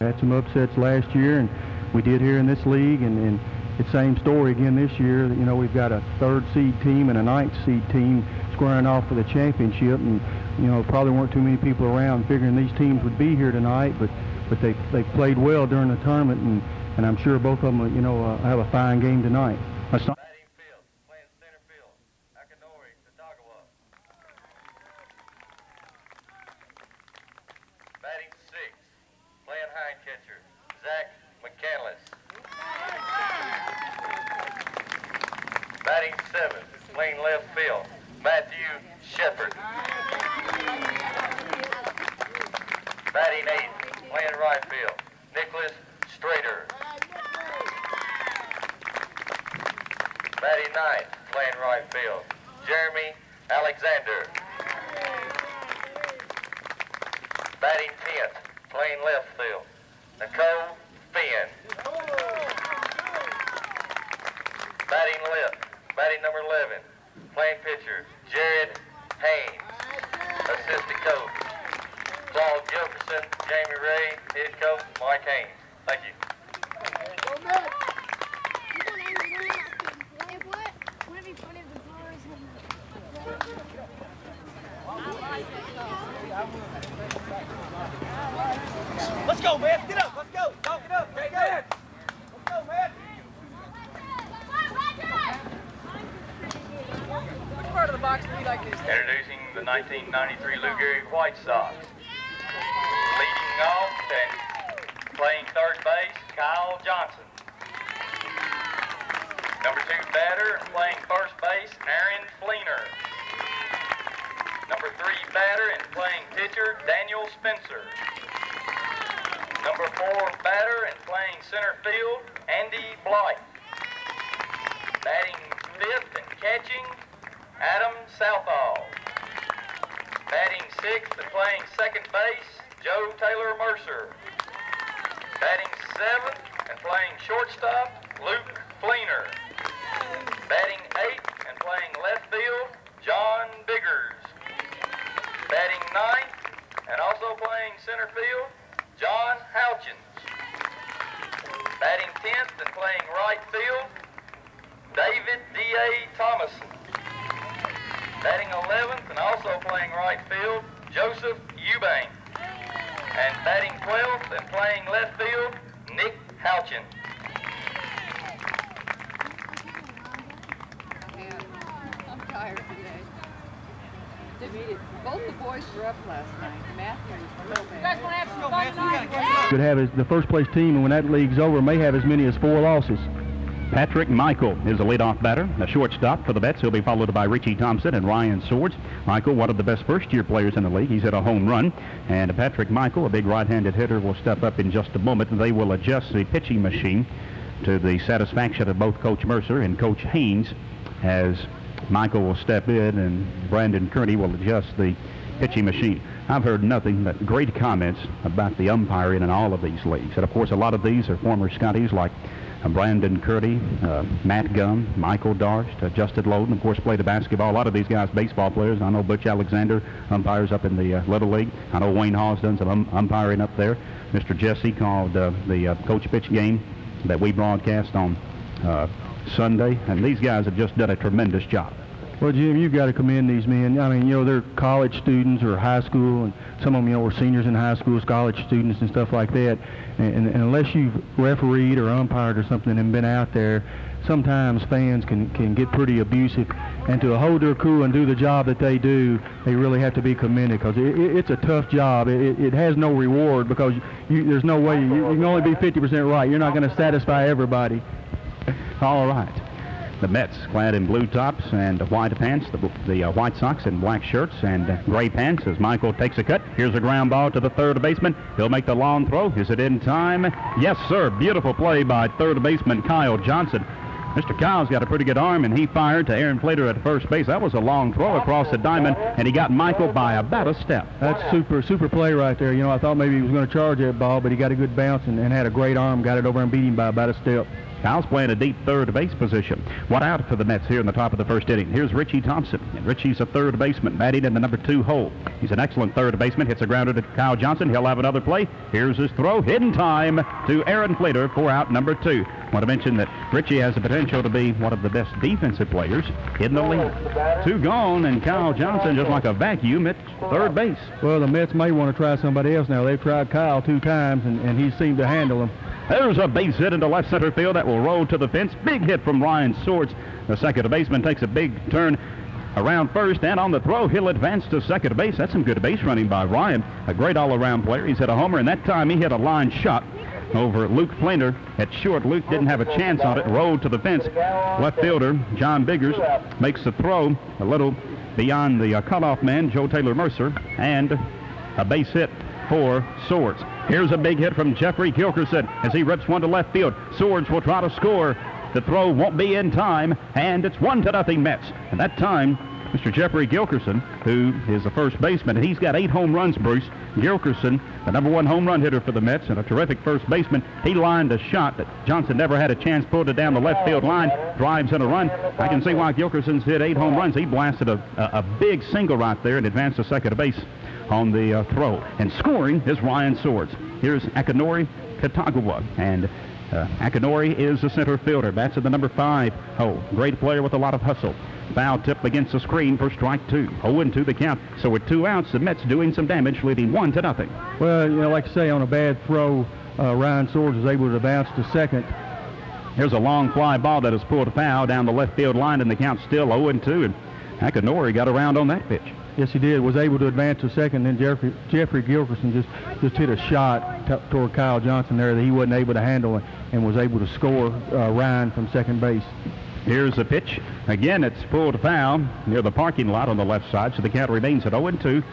Had some upsets last year, and we did here in this league, and it's the same story again this year. You know, we've got a 3rd seed team and a 9th seed team squaring off for the championship, and you know, probably weren't too many people around figuring these teams would be here tonight, but they played well during the tournament, and I'm sure both of them, you know, have a fine game tonight. Batting field, playing center field, Akinori, Tatagawa. Batting 6, playing hind catcher, Zach McCandless. Batting 7, playing left field, Matthew Shepard. Batting 8, playing right field, Nicholas Strader. Batting 9, playing right field, Jeremy Alexander. Batting 10th, playing left field, Nicole Finn. Batting number 11, playing pitcher, Jared Haynes. Assistant coach, Paul Jefferson, Jamie Ray, head coach, Mike Haynes. Thank you. Let's go, man. Get up. Let's go. Talk it up. Okay, go. Let's go, man. Which part of the box do you like this? Introducing the 1993 Lou Gehrig Whitesox. Leading off and playing 3rd base, Kyle Johnson. Number 2 batter and playing 1st base, Aaron Fleener. Number 3 batter and playing pitcher, Daniel Spencer. Number 4 batter and playing center field, Andy Blight. Batting 5th and catching, Adam Southall. Batting 6th and playing 2nd base, Joe Taylor Mercer. Batting 7th and playing shortstop, Luke Fleener. Batting 8th and playing left field, John Biggers. Batting 9th and also playing center field, John Houchins. Batting 10th and playing right field, David D.A. Thomason. Batting 11th and also playing right field, Joseph Eubank. And batting 12th and playing left field, Nick Houchin. I'm tired today. Both the boys were up last night. Matthew was real bad. Could have the 1st place team, and when that league's over, may have as many as 4 losses. Patrick Michael is a leadoff batter, a shortstop for the Mets. He'll be followed by Richie Thompson and Ryan Swords. Michael, one of the best first-year players in the league. He's hit a home run. And Patrick Michael, a big right-handed hitter, will step up in just a moment. And they will adjust the pitching machine to the satisfaction of both Coach Mercer and Coach Haynes, as Michael will step in and Brandon Kearney will adjust the pitching machine. I've heard nothing but great comments about the umpiring in all of these leagues. And, of course, a lot of these are former Scotties like Brandon Kearney, Matt Gunn, Michael Darst, Justin Loden, of course, played the basketball. A lot of these guys, baseball players. I know Butch Alexander umpires up in the Little League. I know Wayne Hall's done some umpiring up there. Mr. Jesse called the coach pitch game that we broadcast on Sunday, and these guys have just done a tremendous job. Well, Jim, you've got to commend these men. I mean, you know, they're college students or high school, and some of them, you know, were seniors in high school, college students and stuff like that. And unless you've refereed or umpired or something and been out there, sometimes fans can get pretty abusive. And to hold their cool and do the job that they do, they really have to be commended, because it's a tough job. It has no reward, because there's no way. You can only be 50% right. You're not going to satisfy everybody. All right. The Mets clad in blue tops and white pants, the White Sox in black shirts and gray pants, as Michael takes a cut. Here's a ground ball to the third baseman. He'll make the long throw. Is it in time? Yes, sir. Beautiful play by third baseman Kyle Johnson. Mr. Kyle's got a pretty good arm, and he fired to Aaron Flater at first base. That was a long throw across the diamond, and he got Michael by about a step. That's super play right there. You know, I thought maybe he was going to charge that ball, but he got a good bounce and had a great arm, got it over and beat him by about a step. Kyle's playing a deep third base position. One out for the Mets here in the top of the first inning. Here's Richie Thompson, and Richie's a third baseman, batting in the number 2 hole. He's an excellent third baseman. Hits a grounder to Kyle Johnson. He'll have another play. Here's his throw, hit in time to Aaron Fleeter for out number 2. I want to mention that Richie has the potential to be one of the best defensive players in the league. 2 gone, and Kyle Johnson, just like a vacuum, at third base. Well, the Mets may want to try somebody else now. They've tried Kyle 2 times, and he seemed to handle them. There's a base hit into left center field that will roll to the fence. Big hit from Ryan Swords. The second baseman takes a big turn around first, and on the throw, he'll advance to second base. That's some good base running by Ryan. A great all-around player. He's hit a homer, and that time he hit a line shot over Luke Flander at short. Luke didn't have a chance on it. Rolled to the fence. Left fielder John Biggers makes the throw a little beyond the cutoff man, Joe Taylor Mercer, and a base hit for Swords. Here's a big hit from Jeffrey Gilkerson as he rips one to left field. Swords will try to score. The throw won't be in time, and it's 1-0 Mets. And that time, Mr. Jeffrey Gilkerson, who is the first baseman, and he's got 8 home runs, Bruce. Gilkerson, the number 1 home run hitter for the Mets and a terrific first baseman. He lined a shot that Johnson never had a chance, pulled it down the left field line, drives in a run. I can see why Gilkerson's hit 8 home runs. He blasted a big single right there and advanced to second base on the throw. And scoring is Ryan Swords. Here's Akinori Katagawa, and Akinori is the center fielder. Bats at the number 5 hole. Great player with a lot of hustle. Foul tip against the screen for strike 2. 0-2 the count. So with 2 outs, the Mets doing some damage, leading 1-0. Well, you know, like I say, on a bad throw, Ryan Swords was able to bounce to second. Here's a long fly ball that is pulled foul down the left field line, and the count's still 0-2. And Akinori got around on that pitch. Yes, he did. Was able to advance to second. Then Jeffrey Gilkerson just hit a shot toward Kyle Johnson there that he wasn't able to handle, and was able to score Ryan from second base. Here's the pitch. Again, it's pulled foul near the parking lot on the left side, so the count remains at 0-2.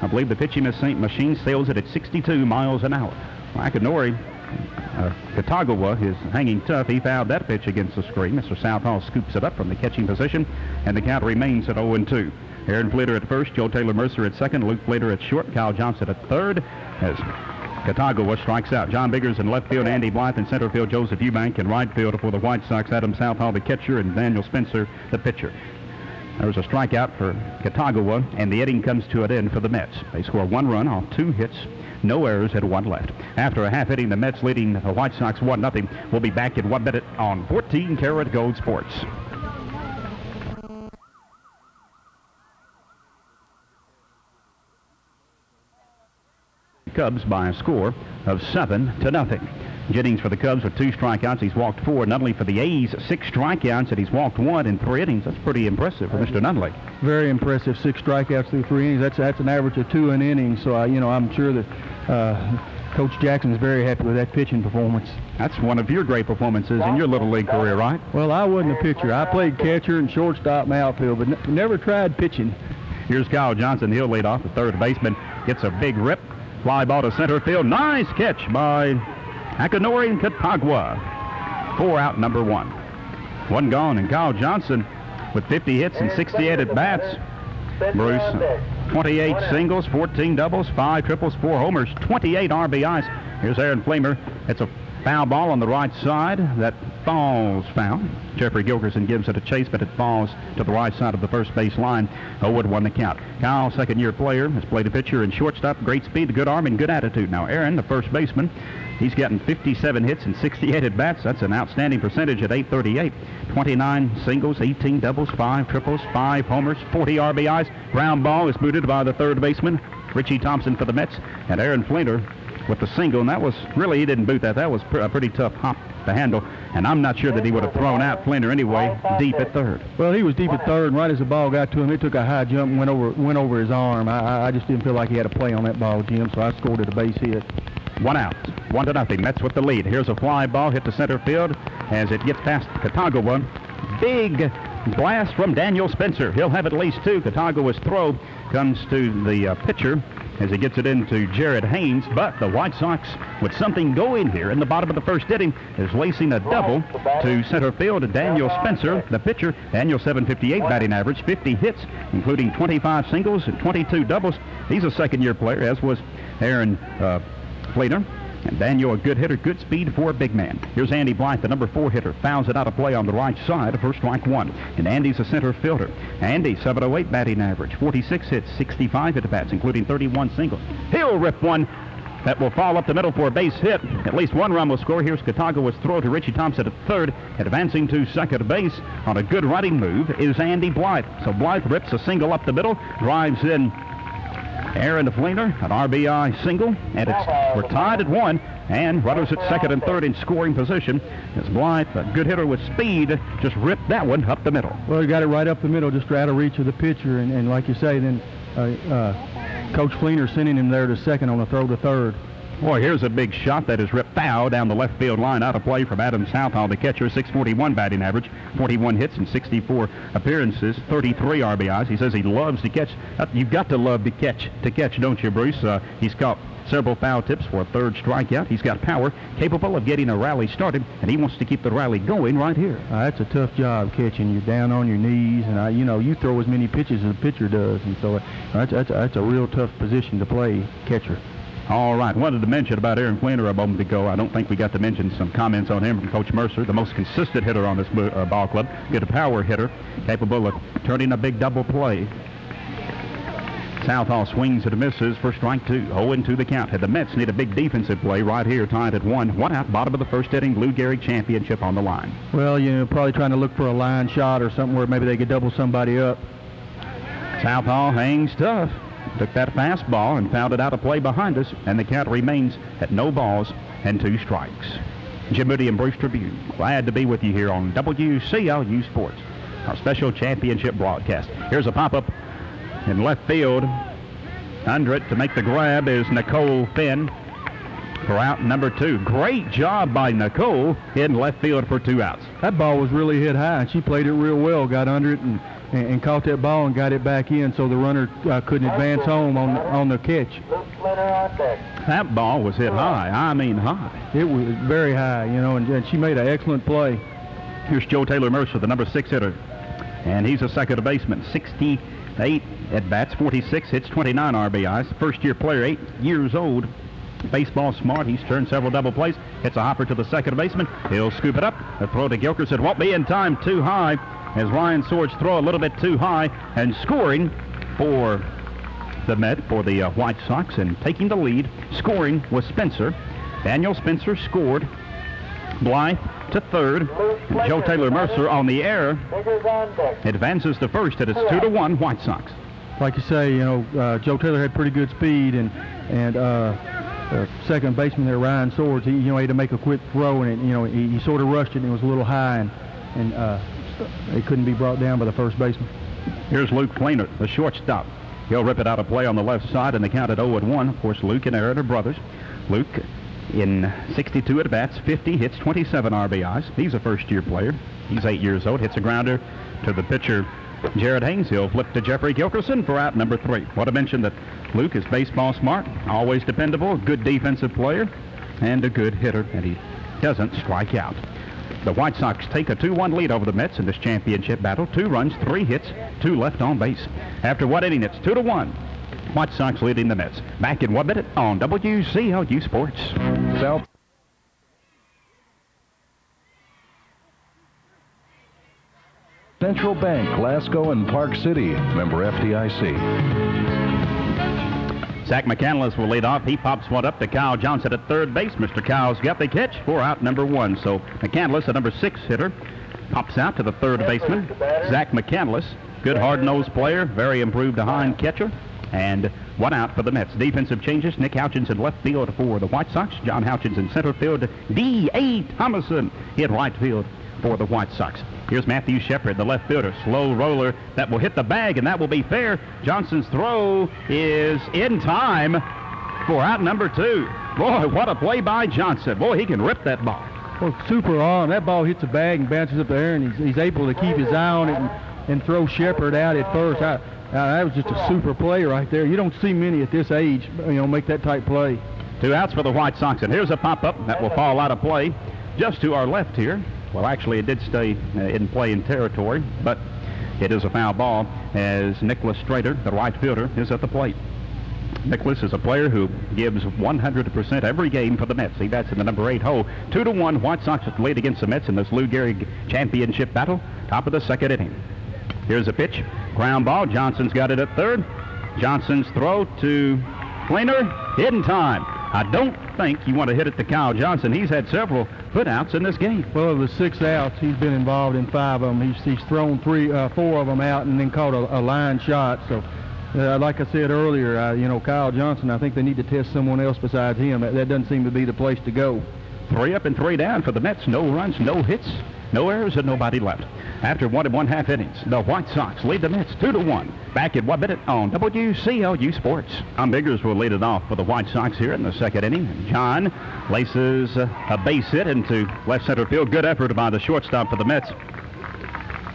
I believe the pitching machine sails it at 62 miles an hour. Akinori Katagawa is hanging tough. He fouled that pitch against the screen. Mr. Southall scoops it up from the catching position, and the count remains at 0-2. Aaron Fleeter at first, Joe Taylor Mercer at second, Luke Fleeter at short, Kyle Johnson at third, as Katagawa strikes out. John Biggers in left field, Andy Blythe in center field, Joseph Eubank in right field for the White Sox, Adam Southall the catcher, and Daniel Spencer the pitcher. There's a strikeout for Katagawa, and the inning comes to an end for the Mets. They score 1 run off 2 hits, no errors, and 1 left. After a half inning, the Mets leading the White Sox 1-0. We'll be back in 1 minute on 14 Karat Gold Sports. Cubs by a score of 7-0. Jennings for the Cubs with 2 strikeouts. He's walked 4. Nunnally for the A's, 6 strikeouts, and he's walked 1 in 3 innings. That's pretty impressive for Mr. Nunnally. Very impressive. 6 strikeouts through 3 innings. That's an average of 2 an inning. So I'm sure that Coach Jackson is very happy with that pitching performance. That's one of your great performances in your little league career, right? Well, I wasn't a pitcher. I played catcher and shortstop and outfield, but never tried pitching. Here's Kyle Johnson. He'll lead off. The third baseman gets a big rip. Fly ball to center field. Nice catch by Akinori Katagawa. 4 out, number 1. 1 gone, and Kyle Johnson with 50 hits and 68 at-bats. Bruce, 28 singles, 14 doubles, 5 triples, 4 homers, 28 RBIs. Here's Aaron Fleemer. It's a foul ball on the right side that falls foul. Jeffrey Gilkerson gives it a chase, but it falls to the right side of the first base line. 0-1 the count. Kyle, second-year player, has played a pitcher and shortstop. Great speed, good arm, and good attitude. Now Aaron, the first baseman, he's gotten 57 hits and 68 at-bats. That's an outstanding percentage at .838. 29 singles, 18 doubles, 5 triples, 5 homers, 40 RBIs. Ground ball is booted by the third baseman, Richie Thompson for the Mets, and Aaron Fleeter with the single, and that was really, he didn't boot that. That was a pretty tough hop to handle, and I'm not sure that he would have thrown out Fleeter anyway deep at third. Well, he was deep at third, and right as the ball got to him, it took a high jump and went over his arm. I just didn't feel like he had a play on that ball, Jim, so I scored it a base hit. 1 out, 1-0. Mets with the lead. Here's a fly ball hit to center field as it gets past Katagawa. Big blast from Daniel Spencer. He'll have at least 2. Katagawa's throw comes to the pitcher as he gets it into Jared Haynes, but the White Sox, with something going here in the bottom of the first inning, is lacing a double to center field. Daniel Spencer, the pitcher, Daniel 758 batting average, 50 hits, including 25 singles and 22 doubles. He's a second-year player, as was Aaron Fleeter. And Daniel, a good hitter, good speed for a big man. Here's Andy Blythe, the number 4 hitter. Fouls it out of play on the right side for strike 1. And Andy's a center fielder. Andy, 708 batting average, 46 hits, 65 at bats, including 31 singles. He'll rip one that will fall up the middle for a base hit. At least one run will score. Here's Catawba's throw to Richie Thompson at third. Advancing to second base on a good running move is Andy Blythe. So Blythe rips a single up the middle, drives in Aaron Fleener, an RBI single, and we're tied at 1, and runners at second and third in scoring position as Blythe, a good hitter with speed, just ripped that one up the middle. Well, he got it right up the middle, just out of reach of the pitcher, and like you say, then Coach Fleener sending him there to second on a throw to third. Boy, here's a big shot that is ripped foul down the left field line, out of play from Adam Southall, the catcher, 641 batting average, 41 hits and 64 appearances, 33 RBIs. He says he loves to catch. You've got to love to catch, don't you, Bruce? He's caught several foul tips for a third strikeout. He's got power, capable of getting a rally started, and he wants to keep the rally going right here. That's a tough job catching. You're down on your knees, and you throw as many pitches as the pitcher does, and so that's a real tough position to play catcher. All right, wanted to mention about Aaron Fleener a moment ago. I don't think we got to mention some comments on him from Coach Mercer, the most consistent hitter on this ball club. Good power hitter, capable of turning a big double play. Southall swings and misses for strike 2. 0-2 the count. And the Mets need a big defensive play right here, tied at 1. One out, bottom of the first inning, Lou Gehrig championship on the line. Well, probably trying to look for a line shot or something where maybe they could double somebody up. Southall hangs tough. Took that fastball and fouled it out of play behind us, and the count remains at no balls and 2 strikes. Jim Moody and Bruce Tribune, glad to be with you here on WCLU Sports, our special championship broadcast. Here's a pop-up in left field. Under it to make the grab is Nicole Finn for out number 2. Great job by Nicole in left field for 2 outs. That ball was really hit high, and she played it real well, got under it and caught that ball and got it back in, so the runner couldn't advance home on the catch. That ball was hit high. I mean high. It was very high, and she made an excellent play. Here's Joe Taylor Mercer, the number 6 hitter, and he's a second baseman. 68 at-bats, 46 hits, 29 RBIs. First-year player, 8 years old. Baseball smart. He's turned several double plays. Hits a hopper to the second baseman. He'll scoop it up. The throw to Gilchrist. It won't be in time. Too high. As Ryan Swords throw a little bit too high, and scoring for the White Sox, and taking the lead, scoring was Spencer. Daniel Spencer scored. Blythe to third. And Joe Taylor Mercer on the air advances to first, and it's 2-1 White Sox. Like you say, Joe Taylor had pretty good speed, and second baseman there, Ryan Swords, he had to make a quick throw, and he sort of rushed it, and it was a little high, and it couldn't be brought down by the first baseman. Here's Luke Fleener, the shortstop. He'll rip it out of play on the left side, and the count at 0-1. Of course, Luke and Aaron are brothers. Luke in 62 at-bats, 50 hits, 27 RBIs. He's a first-year player. He's 8 years old. Hits a grounder to the pitcher, Jared Haynes. He'll flip to Jeffrey Gilkerson for out number 3. Want to mention that Luke is baseball smart, always dependable, good defensive player, and a good hitter, and he doesn't strike out. The White Sox take a 2-1 lead over the Mets in this championship battle. 2 runs, 3 hits, 2 left on base. After 1 inning, it's 2-1. White Sox leading the Mets. Back in 1 minute on WCLU Sports. Central Bank, Glasgow and Park City. Member FDIC. Zach McCandless will lead off. He pops one up to Kyle Johnson at third base. Mr. Kyle's got the catch for out number 1. So McCandless, the number 6 hitter, pops out to the third baseman. Zach McCandless, good hard-nosed player, very improved behind catcher. And 1 out for the Mets. Defensive changes. Nick Houchins in left field for the White Sox. John Houchins in center field. D.A. Thomason in right field for the White Sox. Here's Matthew Shepard, the left fielder. Slow roller that will hit the bag, and that will be fair. Johnson's throw is in time for out number 2. Boy, what a play by Johnson. Boy, he can rip that ball. Well, super arm. That ball hits the bag and bounces up there, and he's able to keep his eye on it and throw Shepard out at first. That was just a super play right there. You don't see many at this age, make that type play. 2 outs for the White Sox, and here's a pop-up that will fall out of play just to our left here. Well, actually, it did stay in play in territory, but it is a foul ball as Nicholas Strader, the right fielder, is at the plate. Nicholas is a player who gives 100% every game for the Mets. He bats in the number 8 hole. 2-1 White Sox have lead against the Mets in this Lou Gehrig championship battle. Top of the second inning. Here's a pitch. Ground ball. Johnson's got it at third. Johnson's throw to Fleener. Hit in time. I don't think you want to hit it to Kyle Johnson. He's had several putouts in this game. Well, of the 6 outs, he's been involved in 5 of them. He's thrown 4 of them out and then caught a line shot. So, like I said earlier, you know, Kyle Johnson, I think they need to test someone else besides him. That doesn't seem to be the place to go. 3 up and 3 down for the Mets. No runs, no hits, no errors, and nobody left. After 1 1/2 innings, the White Sox lead the Mets 2-1. Back at 1 minute on WCLU Sports. Tom Biggers will lead it off for the White Sox here in the second inning. John laces a base hit into left center field. Good effort by the shortstop for the Mets.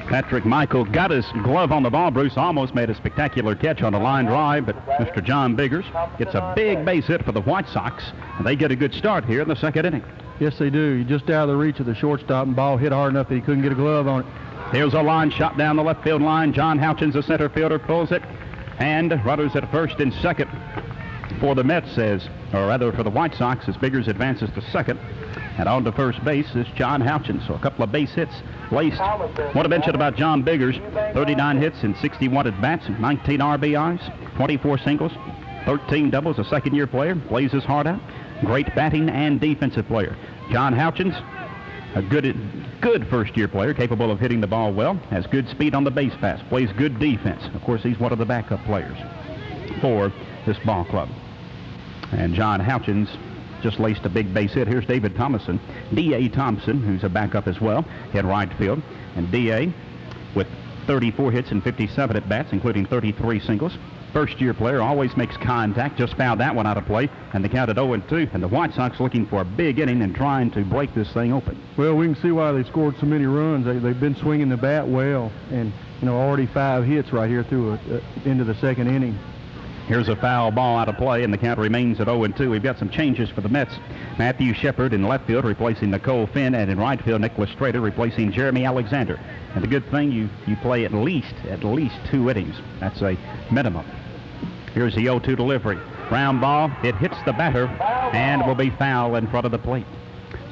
Patrick Michael got his glove on the ball. Bruce almost made a spectacular catch on a line drive, but Mr. John Biggers gets a big base hit for the White Sox, and they get a good start here in the second inning. Yes, they do. Just out of the reach of the shortstop, and ball hit hard enough that he couldn't get a glove on it. Here's a line shot down the left field line. John Houchins, the center fielder, pulls it, and runners at first and second for the Mets, or rather for the White Sox, as Biggers advances to second. And on to first base is John Houchins. So a couple of base hits laced. Want to mention about John Biggers: 39 hits in 61 at-bats, 19 RBIs, 24 singles, 13 doubles. A second-year player, plays his heart out. Great batting and defensive player. John Houchins, a good first-year player, capable of hitting the ball well, has good speed on the base pass, plays good defense. Of course, he's one of the backup players for this ball club. And John Houchins just laced a big base hit. Here's David Thomason, D.A. Thompson, who's a backup as well, in right field. And D.A. with 34 hits and 57 at-bats, including 33 singles. First-year player, always makes contact, just fouled that one out of play, and they counted 0-2. And the White Sox looking for a big inning and trying to break this thing open. Well, we can see why they scored so many runs. They've been swinging the bat well, and, you know, already 5 hits right here through into the second inning. Here's a foul ball out of play, and the count remains at 0-2. We've got some changes for the Mets. Matthew Shepard in left field replacing Nicole Finn, and in right field, Nicholas Strader replacing Jeremy Alexander. And the good thing, you play at least 2 innings. That's a minimum. Here's the 0-2 delivery. Ground ball. It hits the batter and will be foul in front of the plate.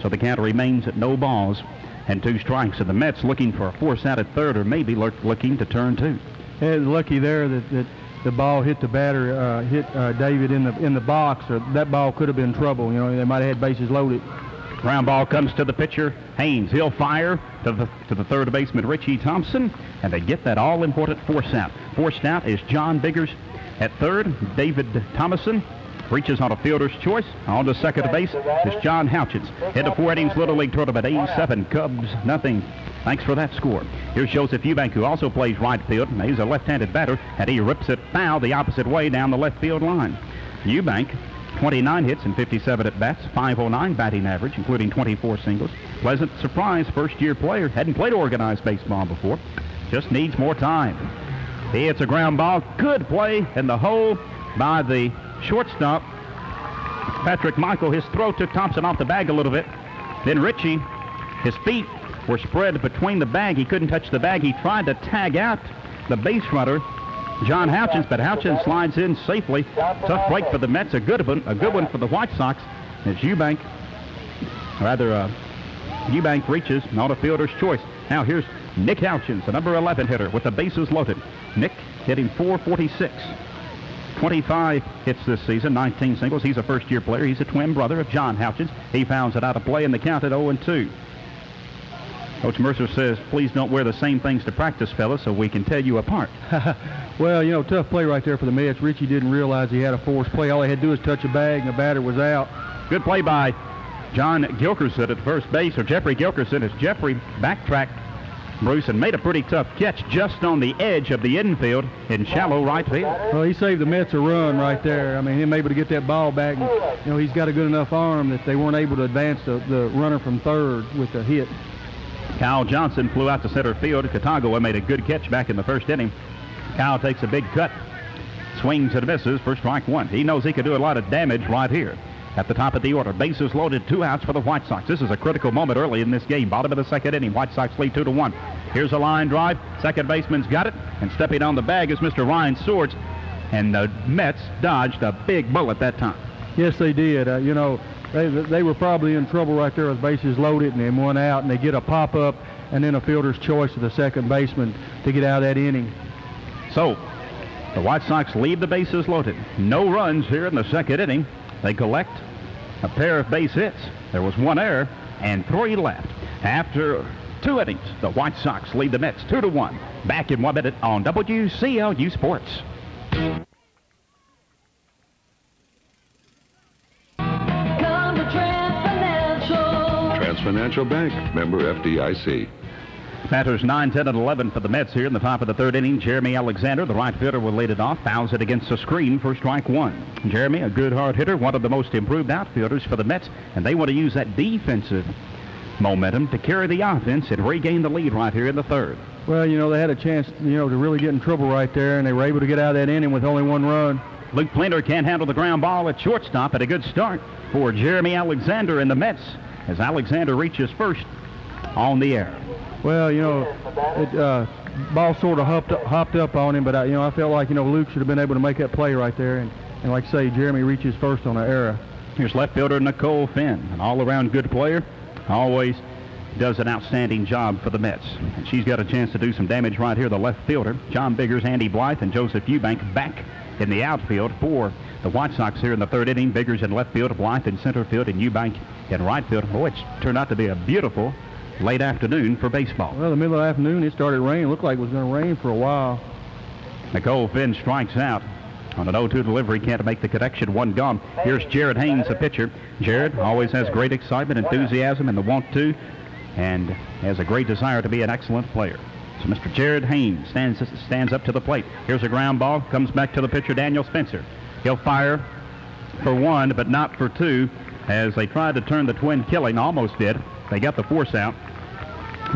So the count remains at no balls and 2 strikes. And the Mets looking for a force out at third, or maybe looking to turn 2. Yeah, lucky there that the ball hit the batter, hit David in the box, or that ball could have been trouble. You know, they might have had bases loaded. Ground ball comes to the pitcher, Haynes. He'll fire to the third baseman, Richie Thompson, and they get that all-important force out. Forced out is John Biggers. At third, David Thomason reaches on a fielder's choice. On to second base is John Houchins. Into 4 innings Little League tournament, 87 Cubs, nothing. Thanks for that score. Here's Joseph Eubank, who also plays right field. He's a left-handed batter, and he rips it foul the opposite way down the left field line. Eubank, 29 hits and 57 at-bats, 509 batting average, including 24 singles. Pleasant surprise, first-year player. Hadn't played organized baseball before. Just needs more time. He hits a ground ball. Good play in the hole by the shortstop, Patrick Michael. His throw took Thompson off the bag a little bit. Then Richie, his feet were spread between the bag. He couldn't touch the bag. He tried to tag out the base runner, John Houchins, but Houchins slides in safely. Tough break for the Mets. A good one for the White Sox. As Eubank reaches on a fielder's choice. Now here's Nick Houchins, the number 11 hitter, with the bases loaded. Nick hitting .446. 25 hits this season, 19 singles. He's a first-year player. He's a twin brother of John Houchins. He fouls it out of play, and the count at 0-2. Coach Mercer says, please don't wear the same things to practice, fellas, so we can tell you apart. Well, you know, tough play right there for the Mets. Richie didn't realize he had a forced play. All he had to do was touch a bag, and the batter was out. Good play by John Gilkerson at first base, or Jeffrey Gilkerson, as Jeffrey backtracked Bruce and made a pretty tough catch just on the edge of the infield in shallow right field. Well, he saved the Mets a run right there. I mean, him able to get that ball back. And, you know, he's got a good enough arm that they weren't able to advance the runner from third with the hit. Kyle Johnson flew out to center field. Katagoa made a good catch back in the first inning. Kyle takes a big cut, swings and misses for strike 1. He knows he could do a lot of damage right here. At the top of the order, bases loaded, 2 outs for the White Sox. This is a critical moment early in this game. Bottom of the second inning, White Sox lead 2-1. Here's a line drive. Second baseman's got it, and stepping on the bag is Mr. Ryan Swords. and the Mets dodged a big bullet that time. Yes, they did. You know, they were probably in trouble right there with bases loaded and then one out, and they get a pop-up and then a fielder's choice of the second baseman to get out of that inning. So the White Sox leave the bases loaded. No runs here in the second inning. They collect a pair of base hits. There was one error and 3 left. After 2 innings, the White Sox lead the Mets 2-1. Back in 1 minute on WCLU Sports. Come to Financial Bank, member FDIC. Batters 9, 10, and 11 for the Mets here in the top of the 3rd inning. Jeremy Alexander, the right fielder, will lead it off. Fouls it against the screen for strike 1. Jeremy, a good hard hitter, one of the most improved outfielders for the Mets, and they want to use that defensive momentum to carry the offense and regain the lead right here in the 3rd. Well, you know, they had a chance, you know, to really get in trouble right there, and they were able to get out of that inning with only 1 run. Luke Fleener can't handle the ground ball at shortstop, and a good start for Jeremy Alexander and the Mets as Alexander reaches first on the air. Well, you know, ball sort of hopped up on him, but you know, I felt like, you know, Luke should have been able to make that play right there, and like I say, Jeremy reaches first on the error. Here's left fielder Nicole Finn, an all-around good player, always does an outstanding job for the Mets. And she's got a chance to do some damage right here, the left fielder. John Biggers, Andy Blythe, and Joseph Eubank back in the outfield for the White Sox here in the 3rd inning. Biggers in left field, Blythe in center field, and Eubank in right field. Boy, it's turned out to be a beautiful late afternoon for baseball. Well, the middle of the afternoon, it started raining. Looked like it was going to rain for a while. Nicole Finn strikes out on an 0-2 delivery. Can't make the connection. 1 gone. Here's Jared Haynes, the pitcher. Jared always has great excitement, enthusiasm, and the want to, and has a great desire to be an excellent player. So Mr. Jared Haynes stands up to the plate. Here's a ground ball. Comes back to the pitcher, Daniel Spencer. He'll fire for 1, but not for 2, as they tried to turn the twin killing. Almost did. They got the force out.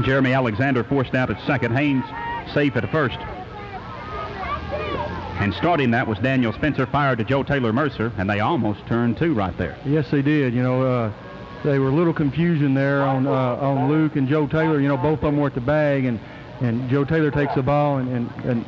Jeremy Alexander forced out at second. Haynes safe at first. And starting that was Daniel Spencer, fired to Joe Taylor Mercer, and they almost turned 2 right there. Yes, they did. You know, they were a little confusion there on Luke and Joe Taylor. You know, both of them were at the bag, and Joe Taylor takes the ball, and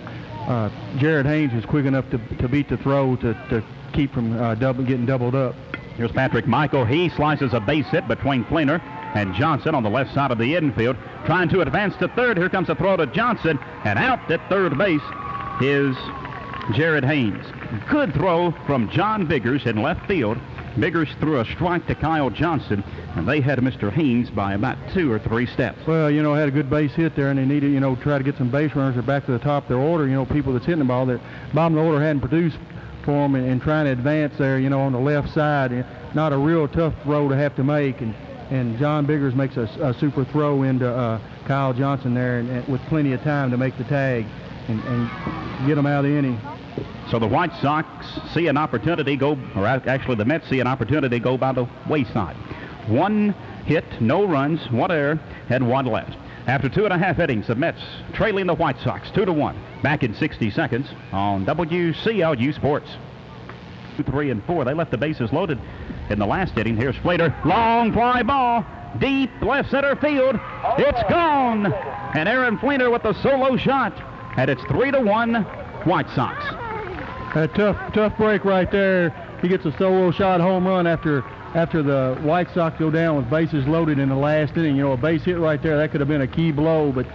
Jared Haynes was quick enough to beat the throw to keep from getting doubled up. Here's Patrick Michael. He slices a base hit between Fleener and Johnson on the left side of the infield, trying to advance to third. Here comes a throw to Johnson, and out at third base is Jared Haynes. Good throw from John Biggers in left field. Biggers threw a strike to Kyle Johnson, and they had Mr. Haynes by about 2 or 3 steps. Well, you know, had a good base hit there, and they needed, you know, try to get some base runners. They're back to the top of their order. You know, people that's hitting the ball, that bottom of the order hadn't produced for them, and trying to advance there, you know, on the left side. Not a real tough throw to have to make, and John Biggers makes a super throw into Kyle Johnson there, and with plenty of time to make the tag and get them out of the inning. So the White Sox see an opportunity go, or actually the Mets see an opportunity go by the wayside. 1 hit, no runs, 1 error, and 1 left. After 2.5 innings, the Mets trailing the White Sox 2-1. Back in 60 seconds on WCLU Sports. 2, 3, and 4. They left the bases loaded in the last inning. Here's Fleener. Long fly ball. Deep left center field. It's gone. And Aaron Fleener with the solo shot. And it's 3-1 White Sox. A tough break right there. He gets a solo shot home run after the White Sox go down with bases loaded in the last inning. You know, a base hit right there, that could have been a key blow, but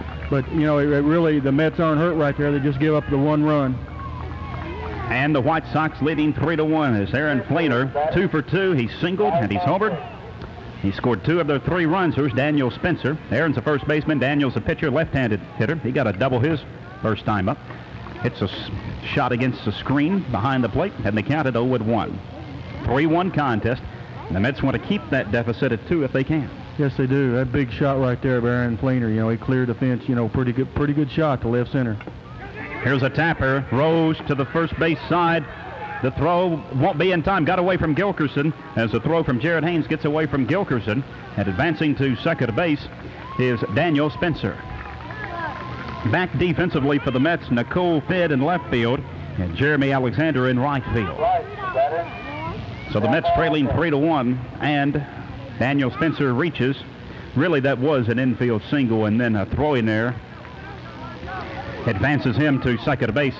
you know, it really, the Mets aren't hurt right there. They just give up the 1 run. And the White Sox leading 3-1 as Aaron Fleener, 2 for 2. He's singled and he's homered. He scored 2 of their 3 runs. Here's Daniel Spencer. Aaron's a first baseman. Daniel's a pitcher, left-handed hitter. He got a double his first time up. It's a shot against the screen behind the plate, and they counted 0-1. 3-1 contest. And the Mets want to keep that deficit at 2 if they can. Yes, they do. That big shot right there of Aaron Fleener, you know, he cleared the fence. You know, pretty good shot to left center. Here's a tapper. Rose to the first base side. The throw won't be in time. Got away from Gilkerson as the throw from Jared Haynes gets away from Gilkerson. And advancing to second base is Daniel Spencer. Back defensively for the Mets, Nicole Finn in left field and Jeremy Alexander in right field. So the Mets trailing 3-1, and Daniel Spencer reaches. Really, that was an infield single, and then a throw in there advances him to second base.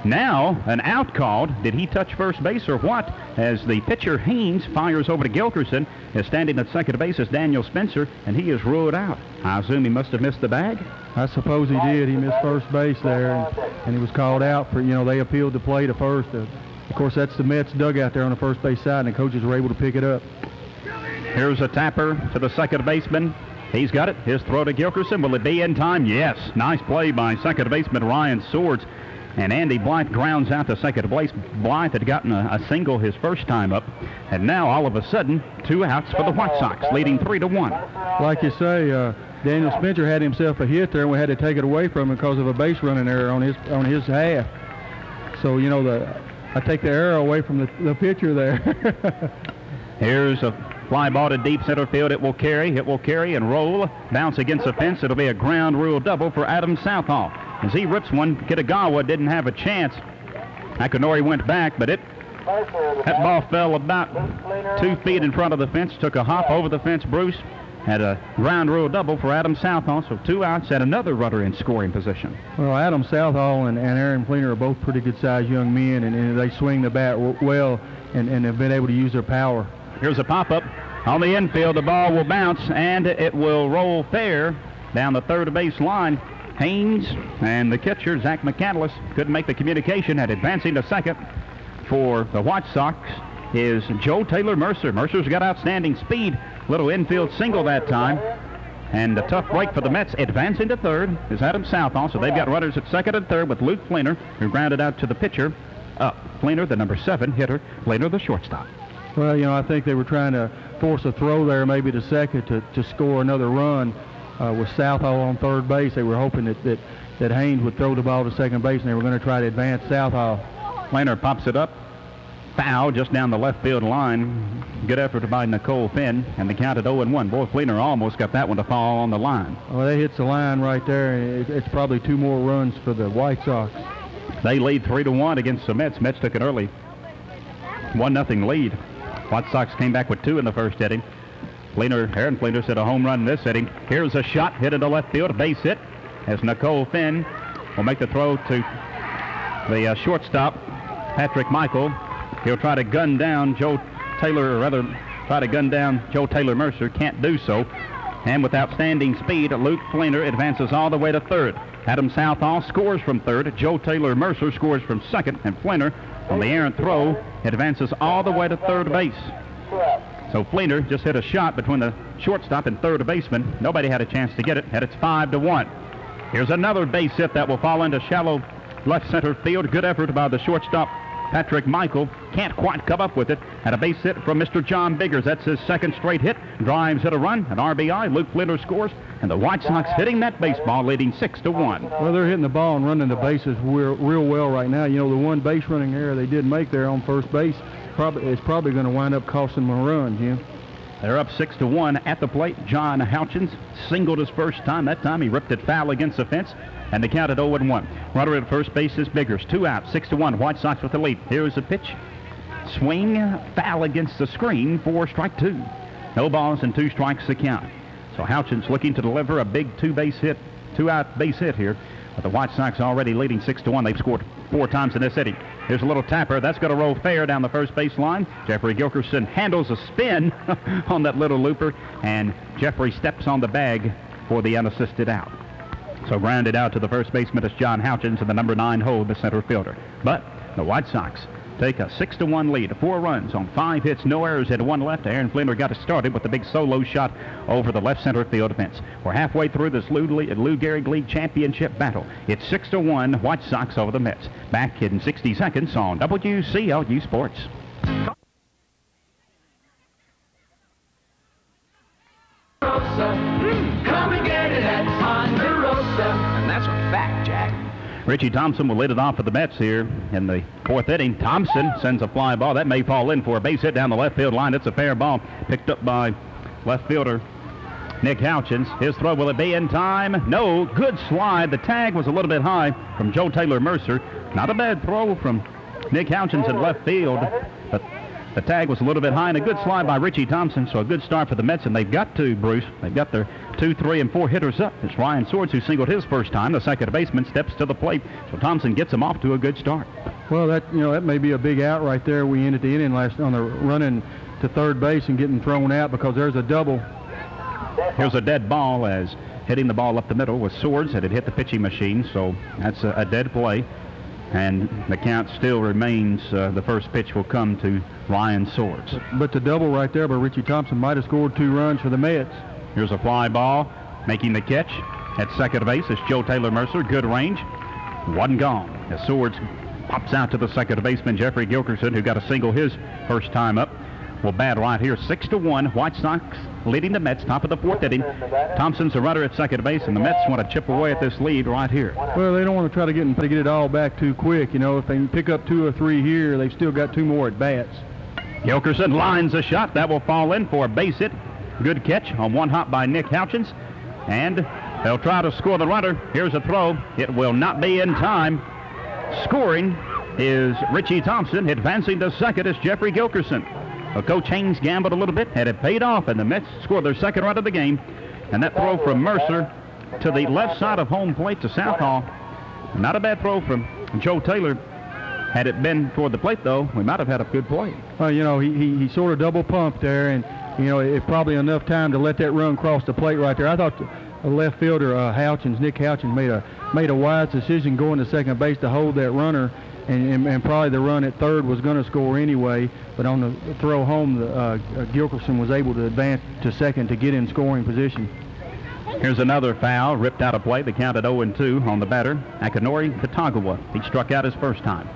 Now, an out called. Did he touch first base or what? As the pitcher, Haynes, fires over to Gilkerson. Is standing at second base is Daniel Spencer, and he is ruled out. I assume he must have missed the bag? I suppose he did. He missed first base there, and he was called out for, they appealed the play to first. Of course, that's the Mets dugout there on the first base side, and the coaches were able to pick it up. Here's a tapper to the second baseman. He's got it. His throw to Gilkerson. Will it be in time? Yes. Nice play by second baseman Ryan Swords. And Andy Blythe grounds out to second base. Blythe had gotten a single his first time up. And now, all of a sudden, 2 outs for the White Sox, leading 3-1. Like you say, Daniel Spencer had himself a hit there, and we had to take it away from him because of a base running error on his half. So, I take the error away from the pitcher there. Here's a fly ball to deep center field. It will carry and roll. Bounce against the fence. It'll be a ground rule double for Adam Southall. As he rips one, Kitagawa didn't have a chance. Akinori went back, but that ball fell about 2 feet in front of the fence. Took a hop over the fence. Bruce had a ground rule double for Adam Southall, so 2 outs and another runner in scoring position. Well, Adam Southall and Aaron Fleener are both pretty good-sized young men, and they swing the bat well and have been able to use their power. Here's a pop-up on the infield. The ball will bounce, and it will roll fair down the third base line. Haynes and the catcher, Zach McCandless, couldn't make the communication. And advancing to second for the White Sox is Joe Taylor Mercer. Mercer's got outstanding speed. Little infield single that time. And a tough break for the Mets. Advancing to third is Adam Southall. So they've got runners at second and third with Luke Fleener, who grounded out to the pitcher. Fleener, the number 7 hitter. Fleener, the shortstop. Well, I think they were trying to force a throw there maybe to second to score another run. With Southall on third base, they were hoping that Haynes would throw the ball to second base, and they were going to try to advance Southall. Fleener pops it up. Foul just down the left field line. Good effort by Nicole Finn, and the count at 0-1. Boy, Fleener almost got that one to fall on the line. Well, that hits the line right there, and it's probably 2 more runs for the White Sox. They lead 3-1 against the Mets. Mets took an early 1-0 lead. White Sox came back with 2 in the first inning. Aaron Fleener hit a home run in this inning. Here's a shot hit into left field, a base hit, as Nicole Finn will make the throw to the shortstop, Patrick Michael. He'll try to gun down Joe Taylor Mercer. Can't do so. And with outstanding speed, Luke Fleener advances all the way to third. Adam Southall scores from third. Joe Taylor Mercer scores from second. And Fleener, on the errant throw, advances all the way to third base. So Fleener just hit a shot between the shortstop and third baseman. Nobody had a chance to get it, and it's 5-1. Here's another base hit that will fall into shallow left center field. Good effort by the shortstop, Patrick Michael. Can't quite come up with it. And a base hit from Mr. John Biggers. That's his second straight hit. Drives hit a run, an RBI. Luke Fleener scores, and the White Sox hitting that baseball, leading 6-1. Well, they're hitting the ball and running the bases real well right now. The one base running error they did make there on first base is probably going to wind up costing them a run, Jim. They're up 6-1 at the plate. John Houchins singled his first time. That time he ripped it foul against the fence, and the count at 0-1. Runner at first base is Biggers. 2 out, 6-1. White Sox with the lead. Here's a pitch. Swing, foul against the screen for strike 2. No balls and 2 strikes the count. So Houchins looking to deliver a big 2-out base hit here. But the White Sox already leading 6-1. They've scored 4 times in this inning. Here's a little tapper. That's going to roll fair down the first base line. Jeffrey Gilkerson handles a spin on that little looper, and Jeffrey steps on the bag for the unassisted out. So grounded out to the first baseman is John Houchins in the number 9 hole, the center fielder. But the White Sox take a 6-1 lead. 4 runs on 5 hits, no errors, hit 1 left. Aaron Fleener got it started with the big solo shot over the left center field fence. We're halfway through this Lou Gehrig League Championship battle. It's 6-1, White Sox over the Mets. Back in 60 seconds on WCLU Sports. Come and get it at Ponderosa. And that's a fact, Jack. Richie Thompson will lead it off for the Mets here in the 4th inning. Thompson sends a fly ball. That may fall in for a base hit down the left field line. It's a fair ball picked up by left fielder Nick Houchins. His throw, will it be in time? No. Good slide. The tag was a little bit high from Joe Taylor Mercer. Not a bad throw from Nick Houchins in left field, but The tag was a little bit high, and a good slide by Richie Thompson, so a good start for the Mets, and they've got to, Bruce. They've got their 2, 3, and 4 hitters up. It's Ryan Swords who singled his first time. The second baseman steps to the plate, so Thompson gets him off to a good start. Well, that may be a big out right there. We ended the inning last on the running to third base and getting thrown out because there's a double. Here's a dead ball as hitting the ball up the middle was Swords. It had hit the pitching machine, so that's a dead play. And the count still remains, the first pitch will come to Ryan Swords. But the double right there by Richie Thompson might have scored 2 runs for the Mets. Here's a fly ball, making the catch at second base is Joe Taylor Mercer. Good range. One gone. As Swords pops out to the second baseman, Jeffrey Gilkerson, who got a single his first time up, will bat right here. 6-1. White Sox leading the Mets, top of the 4th inning. Thompson's a runner at second base, and the Mets want to chip away at this lead right here. Well, they don't want to try to get it all back too quick. If they can pick up 2 or 3 here, they've still got 2 more at bats. Gilkerson lines a shot. That will fall in for a base hit. Good catch on one hop by Nick Houchins. And they'll try to score the runner. Here's a throw. It will not be in time. Scoring is Richie Thompson. Advancing to second is Jeffrey Gilkerson. Coach Haynes gambled a little bit, had it paid off, and the Mets scored their second run of the game. And that throw from Mercer to the left side of home plate to Southall. Not a bad throw from Joe Taylor. Had it been toward the plate, though, we might have had a good play. Well, he sort of double pumped there, and, it probably enough time to let that run cross the plate right there. I thought the left fielder, Nick Houchins, made a wise decision going to second base to hold that runner. And probably the run at third was going to score anyway, but on the throw home, Gilkerson was able to advance to second to get in scoring position. Here's another foul, ripped out of play. The count at 0-2 on the batter, Akinori Katagawa. He struck out his first time.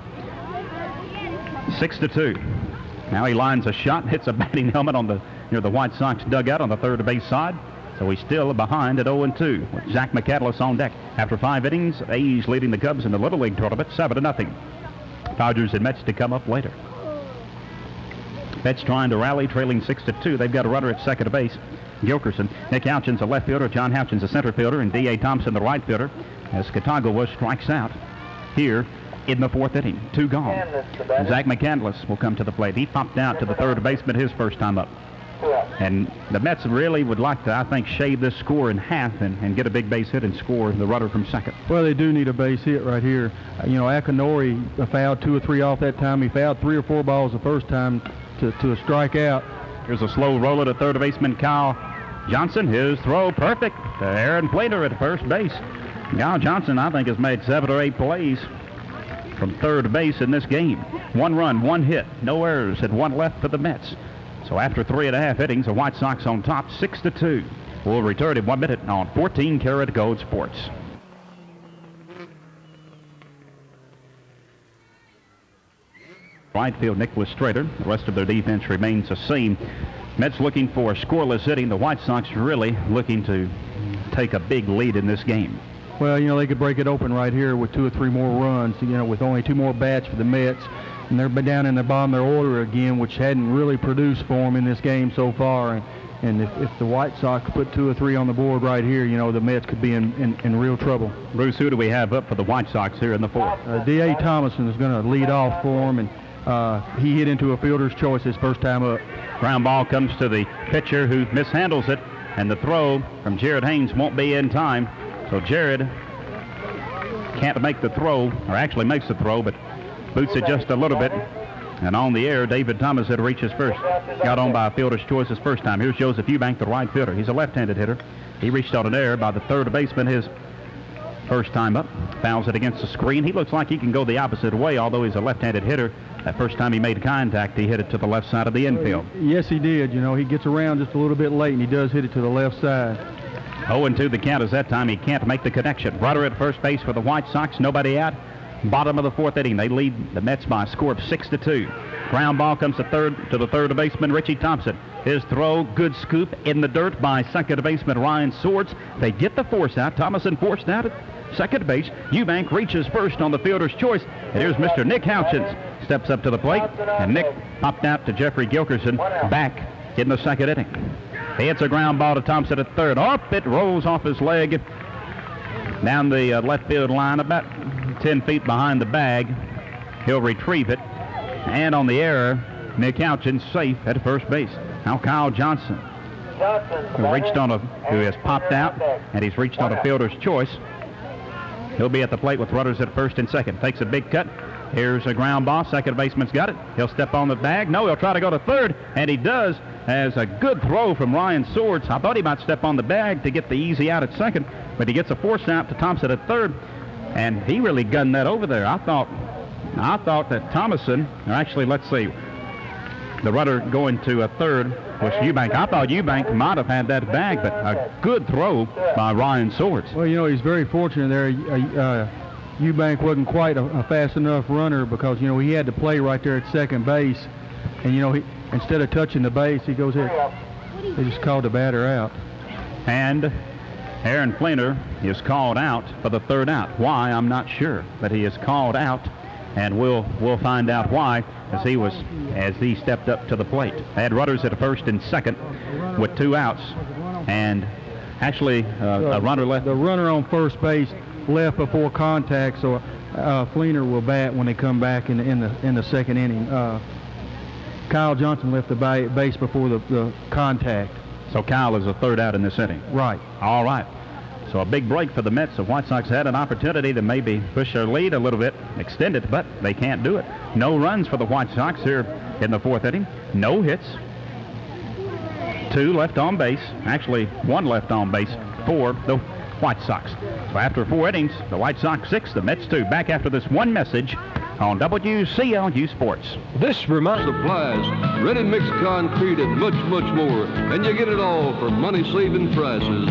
6-2. Now he lines a shot, hits a batting helmet on near the White Sox dugout on the third base side. So he's still behind at 0-2 with Zach McCandless on deck. After 5 innings, A's leading the Cubs in the Little League tournament 7-0. Dodgers and Mets to come up later. Mets trying to rally, trailing 6-2. They've got a runner at second base, Gilkerson. Nick Houchins, a left fielder. John Houchins, a center fielder. And D.A. Thompson, the right fielder, as Katagawa strikes out here in the 4th inning. 2 gone. Zach McCandless will come to the plate. He popped out to the third baseman his first time up. And the Mets really would like to, I think, shave this score in half and get a big base hit and score the runner from second. Well, they do need a base hit right here. Akinori fouled 2 or 3 off that time. He fouled 3 or 4 balls the first time to a strikeout. Here's a slow roller to third baseman Kyle Johnson. His throw perfect to Aaron Plater at first base. Kyle Johnson, I think, has made 7 or 8 plays from third base in this game. 1 run, 1 hit, no errors, and 1 left for the Mets. So after 3.5 innings, the White Sox on top, 6-2. We'll return in 1 minute on 14 Karat Gold Sports. Right field, Nicholas Strader. The rest of their defense remains the same. Mets looking for scoreless hitting. The White Sox really looking to take a big lead in this game. Well, they could break it open right here with 2 or 3 more runs, with only 2 more bats for the Mets. And they're down in the bottom of their order again, which hadn't really produced for them in this game so far. And if the White Sox put 2 or 3 on the board right here, the Mets could be in real trouble. Bruce, who do we have up for the White Sox here in the 4th? D.A. Thomason is going to lead off for him, and he hit into a fielder's choice his first time up. Ground ball comes to the pitcher who mishandles it, and the throw from Jared Haynes won't be in time. So Jared can't make the throw, or actually makes the throw, but boots it just a little bit. And on the air, David Thomas had reached his first. Got on by a fielder's choice his first time. Here's Joseph Eubank, the right fielder. He's a left-handed hitter. He reached on an error by the third baseman his first time up. Fouls it against the screen. He looks like he can go the opposite way, although he's a left-handed hitter. That first time he made contact, he hit it to the left side of the infield. Yes, he did. He gets around just a little bit late, and he does hit it to the left side. 0-2 the count is that time. He can't make the connection. Runner at first base for the White Sox. Nobody out. Bottom of the 4th inning. They lead the Mets by a score of 6-2. Ground ball comes to the third baseman, Richie Thompson. His throw, good scoop in the dirt by second baseman Ryan Swords. They get the force out. Thomason forced out at second base. Eubank reaches first on the fielder's choice. And here's Mr. Nick Houchins. Steps up to the plate. And Nick popped out to Jeffrey Gilkerson back in the second inning. He hits a ground ball to Thompson at third. Up, it rolls off his leg down the left field line about 10 feet behind the bag. He'll retrieve it. And on the error, McCouchin safe at first base. Now Kyle Johnson, who has popped out, and he's reached on a fielder's choice. He'll be at the plate with runners at first and second. Takes a big cut. Here's a ground ball. Second baseman's got it. He'll step on the bag. No, he'll try to go to third, and he does. As a good throw from Ryan Swords. I thought he might step on the bag to get the easy out at second, but he gets a force out to Thompson at third, and he really gunned that over there. I thought that Thomason, or actually, let's see, the runner going to a third was Eubank. I thought Eubank might have had that bag, but a good throw by Ryan Swords. Well, you know, he's very fortunate there. Eubank wasn't quite a fast enough runner because, you know, he had to play right there at second base, and, you know, instead of touching the base, he goes here. They just called the batter out. And Aaron Fleener is called out for the third out. Why, I'm not sure, but he is called out, and we'll find out why as he stepped up to the plate. They had runners at first and second with 2 outs, and actually a runner left. The runner on first base left before contact, so Fleener will bat when they come back in the second inning. Kyle Johnson left the base before the contact. So Kyle is a third out in this inning. Right. All right. So a big break for the Mets. The White Sox had an opportunity to maybe push their lead a little bit, extend it, but they can't do it. No runs for the White Sox here in the 4th inning. No hits. 2 left on base. Actually, 1 left on base for the White Sox. So after 4 innings, the White Sox 6, the Mets 2. Back after this one message on WCLU Sports. This reminds supplies, ready mix concrete and much, much more. And you get it all for money-saving prices.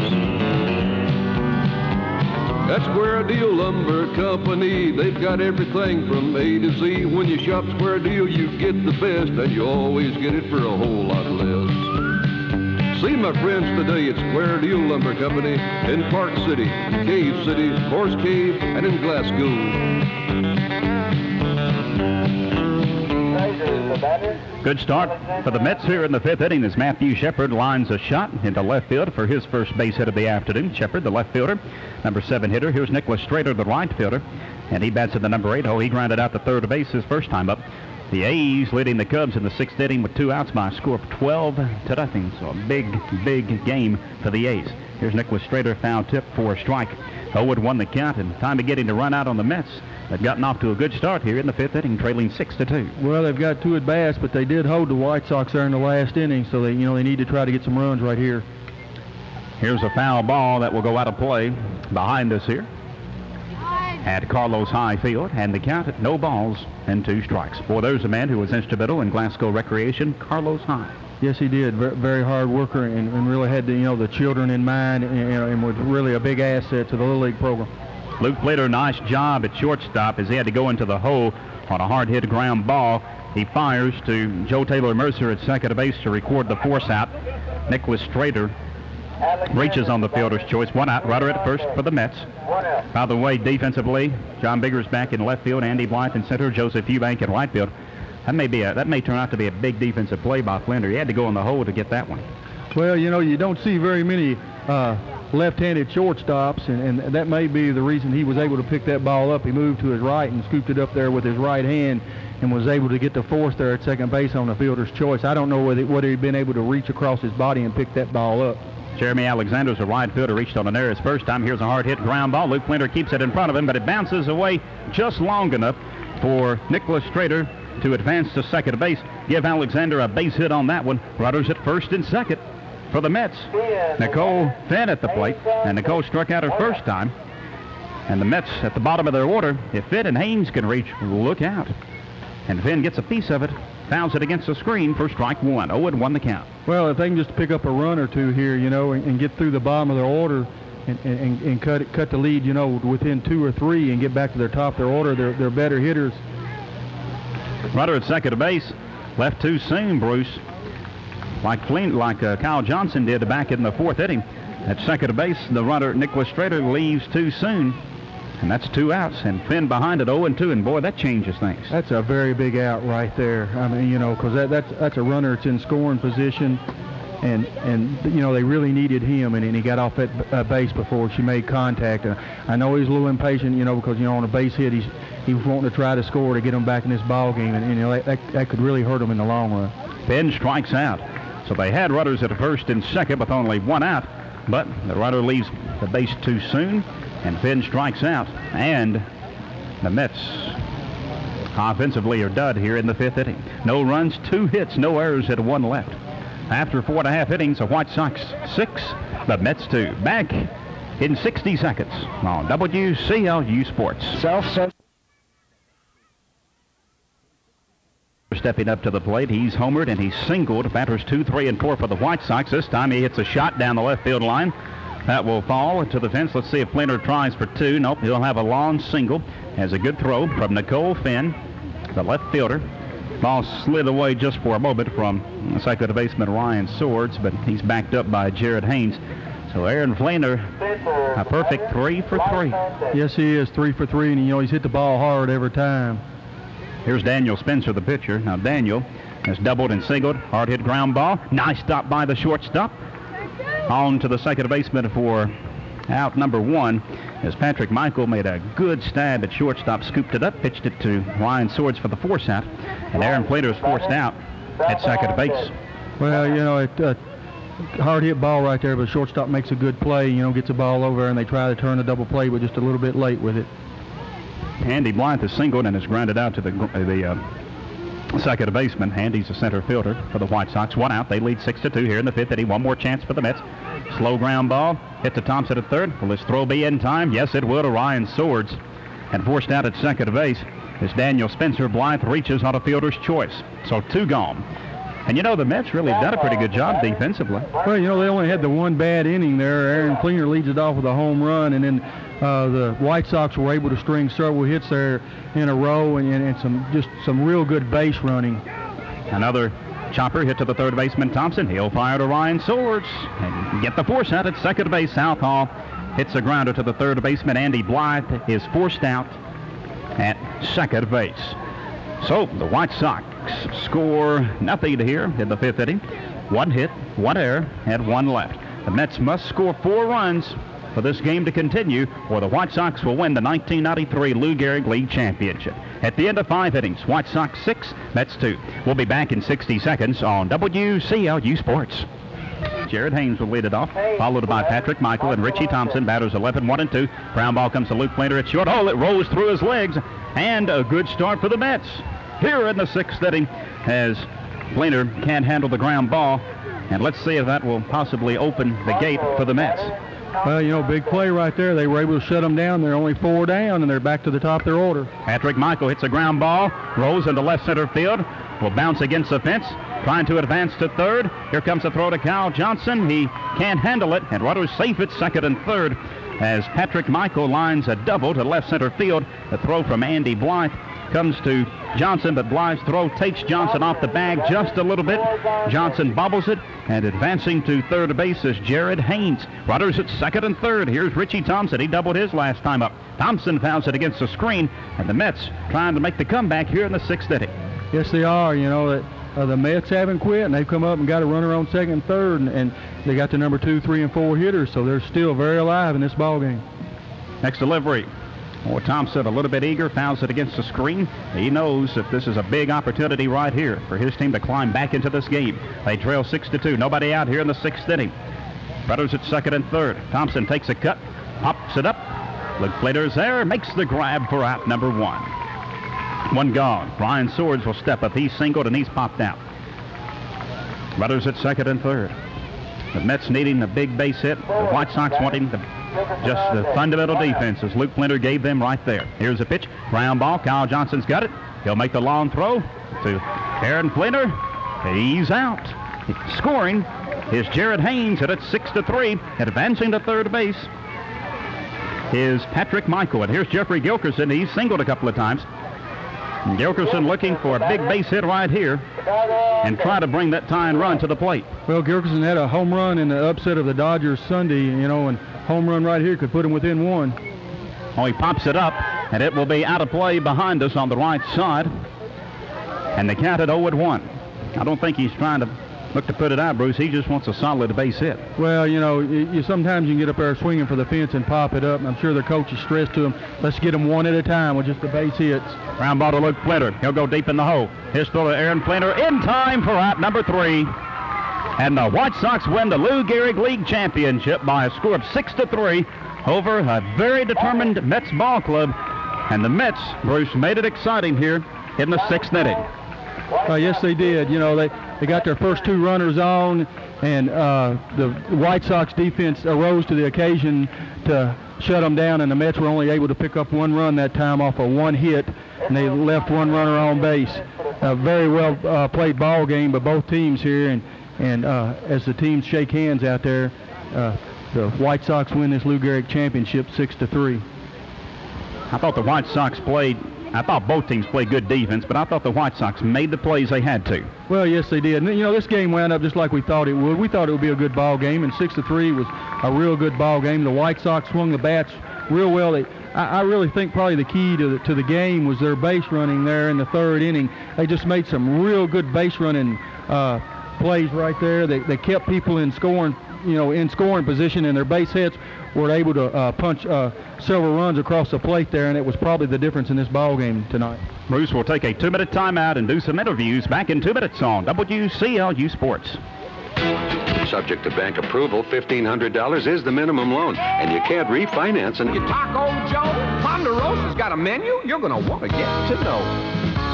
That's Square Deal Lumber Company. They've got everything from A to Z. When you shop Square Deal, you get the best, and you always get it for a whole lot less. See my friends today at Square Deal Lumber Company in Park City, Cave City, Horse Cave, and in Glasgow. Good start for the Mets here in the 5th inning as Matthew Shepard lines a shot into left field for his first base hit of the afternoon. Shepard, the left fielder, number 7 hitter. Here's Nicholas Strader, the right fielder, and he bats at the number 8 hole. He grounded out to third base his first time up. The A's leading the Cubs in the 6th inning with 2 outs by a score of 12-0. So a big game for the A's. Here's Nicholas Strader, foul tip for a strike. 0-1 the count, and time to get him to run out on the Mets. They've gotten off to a good start here in the 5th inning, trailing 6-2. Well, they've got 2 at bats, but they did hold the White Sox there in the last inning, so they need to try to get some runs right here. Here's a foul ball that will go out of play behind us here at Carlos High Field, and the count at no balls and 2 strikes. Boy, there's a man who was instrumental in Glasgow recreation, Carlos High. Yes, he did. Very hard worker, and really had the children in mind, and was really a big asset to the Little League program. Luke Plater, nice job at shortstop as he had to go into the hole on a hard-hit ground ball. He fires to Joe Taylor Mercer at second base to record the force out. Nicholas Strader reaches on the fielder's choice. 1 out, runner at first for the Mets. By the way, defensively, John Biggers back in left field, Andy Blythe in center, Joseph Eubank in right field. That may turn out to be a big defensive play by Flender. He had to go in the hole to get that one. Well, you don't see very many left-handed shortstops, and that may be the reason he was able to pick that ball up. He moved to his right and scooped it up there with his right hand and was able to get the force there at second base on the fielder's choice. I don't know whether he'd been able to reach across his body and pick that ball up. Jeremy Alexander's a right fielder, reached on an error his first time. Here's a hard-hit ground ball. Luke Flender keeps it in front of him, but it bounces away just long enough for Nicholas Strader to advance to second base. Give Alexander a base hit on that one. Runners at first and second for the Mets. Nicole Finn at the plate, and Nicole struck out her first time. And the Mets at the bottom of their order. If Finn and Haynes can reach, look out. And Finn gets a piece of it, fouls it against the screen for strike 1. 0-1 the count. Well, if they can just pick up a run or 2 here, and get through the bottom of their order and cut the lead, within 2 or 3 and get back to their top of their order, they're better hitters. Runner at second base, left too soon, Bruce. Like Kyle Johnson did back in the 4th inning. At second base, the runner, Nicholas Strader, leaves too soon. And that's 2 outs, and Finn behind it 0-2, and boy, that changes things. That's a very big out right there. I mean, because that's a runner that's in scoring position, and they really needed him, and he got off that base before she made contact. I know he's a little impatient, because on a base hit, he he was wanting to try to score to get them back in this ball game, and you know that could really hurt them in the long run. Finn strikes out. So they had runners at first and second with only one out, but the runner leaves the base too soon, and Finn strikes out. And the Mets offensively are dud here in the 5th inning. No runs, 2 hits, no errors, and 1 left. After 4.5 innings, the White Sox 6, the Mets 2. Back in 60 seconds on WCLU Sports. Stepping up to the plate, he's homered and he's singled. Batters 2, 3, and 4 for the White Sox. This time he hits a shot down the left field line. That will fall to the fence. Let's see if Fleener tries for 2. Nope, he'll have a long single. Has a good throw from Nicole Finn, the left fielder. Ball slid away just for a moment from second baseman Ryan Swords, but he's backed up by Jared Haynes. So Aaron Fleener, a perfect 3 for 3. Yes, he is 3 for 3, and you know he's hit the ball hard every time. Here's Daniel Spencer, the pitcher. Now Daniel has doubled and singled. Hard hit ground ball. Nice stop by the shortstop. On to the second baseman for out number 1 as Patrick Michael made a good stab at shortstop, scooped it up, pitched it to Ryan Swords for the force out, and Aaron Fleener is forced out at second base. Well, you know, hard hit ball right there, but the shortstop makes a good play, you know, gets the ball over, and they try to turn the double play, but just a little bit late with it. Andy Blythe has singled and has grounded out to the second baseman. Andy's a center fielder for the White Sox. 1 out. They lead 6-2 here in the 5th inning. 1 more chance for the Mets. Slow ground ball. Hit to Thompson at third. Will this throw be in time? Yes, it will to Ryan Swords. And forced out at second base is Daniel Spencer. Blythe reaches on a fielder's choice. So 2 gone. And you know, the Mets really have done a pretty good job defensively. Well, you know, they only had the 1 bad inning there. Aaron Fleener leads it off with a home run, and then the White Sox were able to string several hits there in a row, and some real good base running. Another chopper hit to the third baseman Thompson. He'll fire to Ryan Swords and get the force out at second base. Southall hits a grounder to the third baseman. Andy Blythe is forced out at second base. So the White Sox score nothing here in the 5th inning. 1 hit, 1 error, and 1 left. The Mets must score 4 runs for this game to continue, or the White Sox will win the 1993 Lou Gehrig League Championship. At the end of 5 innings, White Sox 6, Mets 2. We'll be back in 60 seconds on WCLU Sports. Jared Haynes will lead it off, followed by Patrick Michael and Richie Thompson. Batters 11, 1, and 2. Ground ball comes to Luke Fleener at short. Oh, it rolls through his legs, and a good start for the Mets here in the 6th inning as Fleener can't handle the ground ball. And let's see if that will possibly open the gate for the Mets. Well, you know, big play right there. They were able to shut them down. They're only 4 down, and they're back to the top of their order. Patrick Michael hits a ground ball, rolls into left center field, will bounce against the fence, trying to advance to third. Here comes a throw to Kyle Johnson. He can't handle it, and runners safe at second and third as Patrick Michael lines a double to left center field. The throw from Andy Blythe comes to Johnson, but Blythe's throw takes Johnson off the bag just a little bit. Johnson bobbles it, and advancing to third base is Jared Haynes. Runners at second and third. Here's Richie Thompson. He doubled his last time up. Thompson fouls it against the screen, and the Mets trying to make the comeback here in the 6th inning. Yes, they are. You know, the Mets haven't quit, and they've come up and got a runner on second and third, and they got the number 2, 3, and 4 hitters, so they're still very alive in this ball game. Next delivery. Thompson a little bit eager, fouls it against the screen. He knows that this is a big opportunity right here for his team to climb back into this game. They trail 6-2. Nobody out here in the 6th inning. Runners at second and third. Thompson takes a cut, pops it up. Luke Fleener's there, makes the grab for out number 1. 1 gone. Ryan Swords will step up. He's singled and he's popped out. Runners at second and third. The Mets needing a big base hit. The White Sox wanting just the fundamental defense as Luke Fleener gave them right there. Here's a pitch. Ground ball. Kyle Johnson's got it. He'll make the long throw to Aaron Fleener. He's out. Scoring is Jared Haynes, and it's 6-3. Advancing to third base is Patrick Michael. And here's Jeffrey Gilkerson. He's singled a couple of times. And Gilkerson looking for a big base hit right here and try to bring that tying run to the plate. Well, Gilkerson had a home run in the upset of the Dodgers Sunday, you know, and home run right here could put him within 1. Oh, he pops it up, and it will be out of play behind us on the right side. And they count it 0-1. I don't think he's trying to look to put it out, Bruce. He just wants a solid base hit. Well, you know, sometimes you can get up there swinging for the fence and pop it up, and I'm sure their coach is stressed to them. Let's get them one at a time with just the base hits. Ground ball to Luke Flinter. He'll go deep in the hole. His throw to Aaron Flinter in time for out number 3. And the White Sox win the Lou Gehrig League Championship by a score of 6-3 over a very determined Mets ball club. And the Mets, Bruce, made it exciting here in the 6th inning. Yes, they did. You know, they got their first 2 runners on, and the White Sox defense arose to the occasion to shut them down, and the Mets were only able to pick up 1 run that time off of 1 hit, and they left 1 runner on base. A very well played ball game by both teams here, and as the teams shake hands out there, the White Sox win this Lou Gehrig Championship 6-3. I thought the White Sox I thought both teams played good defense, but I thought the White Sox made the plays they had to. Well, yes, they did. And, you know, this game wound up just like we thought it would. We thought it would be a good ball game, and 6-3 was a real good ball game. The White Sox swung the bats real well. I really think probably the key to the game was their base running there in the 3rd inning. They just made some real good base running plays right there. They kept people in scoring position, and their base hits were able to punch several runs across the plate there, and it was probably the difference in this ball game tonight. Bruce will take a 2-minute timeout and do some interviews. Back in 2 minutes on WCLU Sports. Subject to bank approval, $1,500 is the minimum loan, and you can't refinance. And Taco Joe, Ponderosa's got a menu you're going to want to get to know.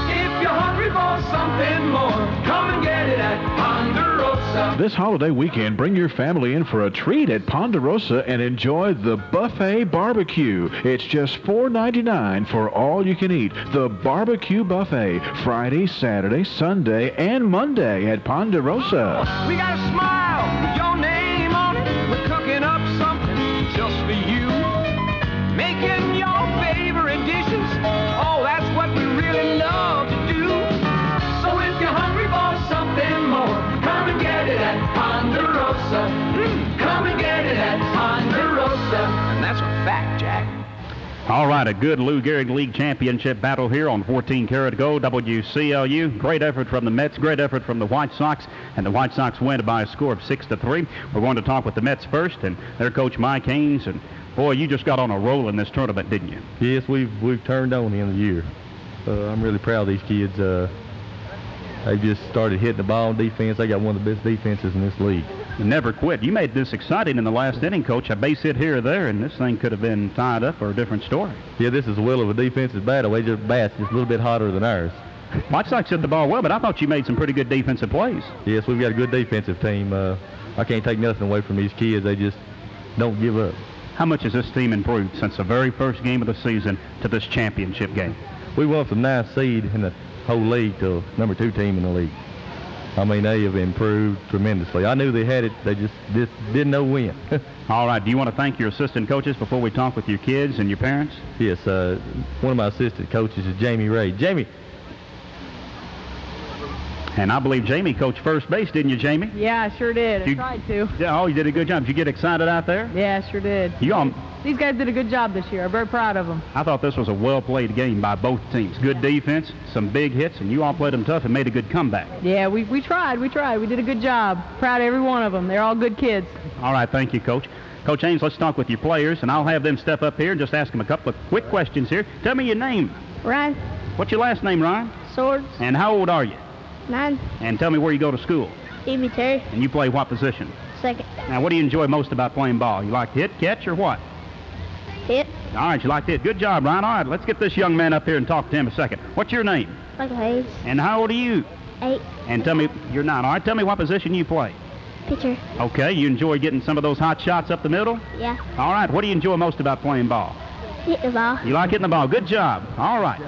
If you're hungry for something more, come and get it at Ponderosa. This holiday weekend, bring your family in for a treat at Ponderosa and enjoy the Buffet Barbecue. It's just $4.99 for all you can eat. The Barbecue Buffet, Friday, Saturday, Sunday, and Monday at Ponderosa. We got a smile with your name on it. We're cooking up something just for you. Making your favorite dishes. Oh, that's what we really love to do. So if you're hungry for something more, come and get it at Ponderosa. Come and get it at Ponderosa. And that's a fact, Jack. All right, a good Lou Gehrig League Championship battle here on 14 Karat Gold WCLU. Great effort from the Mets, great effort from the White Sox, and the White Sox win by a score of 6-3. We're going to talk with the Mets first, and their coach Mike Haynes. And boy, you just got on a roll in this tournament, didn't you? Yes, we've turned on the end of the year. I'm really proud of these kids. They just started hitting the ball on defense. They got one of the best defenses in this league. You never quit. You made this exciting in the last inning, Coach. A base hit here or there, and this thing could have been tied up for a different story. Yeah, this is a will of a defensive battle. They just bats just a little bit hotter than ours. White Sox hit the ball well, but I thought you made some pretty good defensive plays. Yes, we've got a good defensive team. I can't take nothing away from these kids. They just don't give up. How much has this team improved since the very first game of the season to this championship game? We went from 9th seed in the whole league to number 2 team in the league. I mean, they have improved tremendously. I knew they had it. They just didn't know when. All right. Do you want to thank your assistant coaches before we talk with your kids and your parents? Yes. One of my assistant coaches is Jamie Ray. Jamie. And I believe Jamie coached first base, didn't you, Jamie? Yeah, I sure did. I tried to. Yeah, oh, you did a good job. Did you get excited out there? Yeah, I sure did. These guys did a good job this year. I'm very proud of them. I thought this was a well-played game by both teams. Good defense, some big hits, and you all played them tough and made a good comeback. Yeah, we tried. We did a good job. Proud of every one of them. They're all good kids. All right, thank you, Coach. Coach Haynes, let's talk with your players, and I'll have them step up here and just ask them a couple of quick questions here. Tell me your name. Ryan. What's your last name, Ryan? Swords. And how old are you? 9. And tell me where you go to school. Evie Terry. And you play what position? Second. Now, what do you enjoy most about playing ball? You like to hit, catch, or what? Hit. All right, you like to hit. Good job, Ryan. All right, let's get this young man up here and talk to him a second. What's your name? Michael Hayes. And how old are you? 8. And tell me, you're 9. All right, tell me what position you play. Pitcher. Okay, you enjoy getting some of those hot shots up the middle? Yeah. All right, what do you enjoy most about playing ball? Hit the ball. You like hitting the ball. Good job. All right.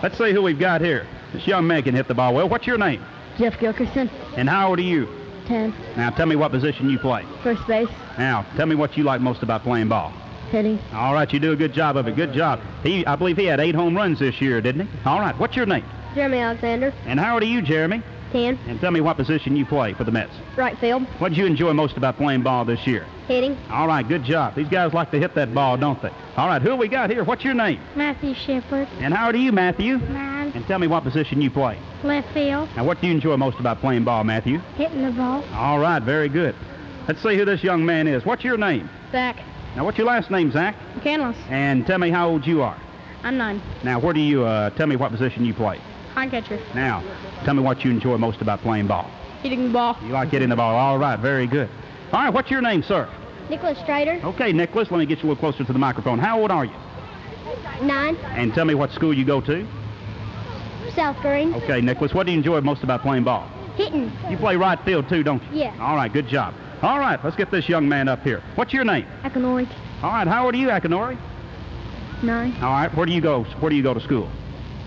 Let's see who we've got here. This young man can hit the ball well. What's your name? Jeff Gilkerson. And how old are you? 10. Now, tell me what position you play. First base. Now, tell me what you like most about playing ball. Hitting. All right, you do a good job of it. Good job. I believe he had 8 home runs this year, didn't he? All right, what's your name? Jeremy Alexander. And how old are you, Jeremy? 10. And tell me what position you play for the Mets. Right field. What did you enjoy most about playing ball this year? Hitting. All right, good job. These guys like to hit that ball, don't they? All right, who we got here? What's your name? Matthew Shepard. And how old are you, Matthew? 9. 9. And tell me what position you play. Left field. Now, what do you enjoy most about playing ball, Matthew? Hitting the ball. All right, very good. Let's see who this young man is. What's your name? Zach. Now, what's your last name, Zach? McCandless. And tell me how old you are. I'm 9. Now, where do you, tell me what position you play. High catcher. Now, tell me what you enjoy most about playing ball. Hitting the ball. You like hitting the ball. All right, very good. All right, what's your name, sir? Nicholas Strader. Okay, Nicholas, let me get you a little closer to the microphone. How old are you? 9. And tell me what school you go to. South Green. Okay, Nicholas, what do you enjoy most about playing ball? Hitting. You play right field, too, don't you? Yeah. All right, good job. All right, let's get this young man up here. What's your name? Akinori. All right, how old are you, Akinori? 9. All right, where do you go to school?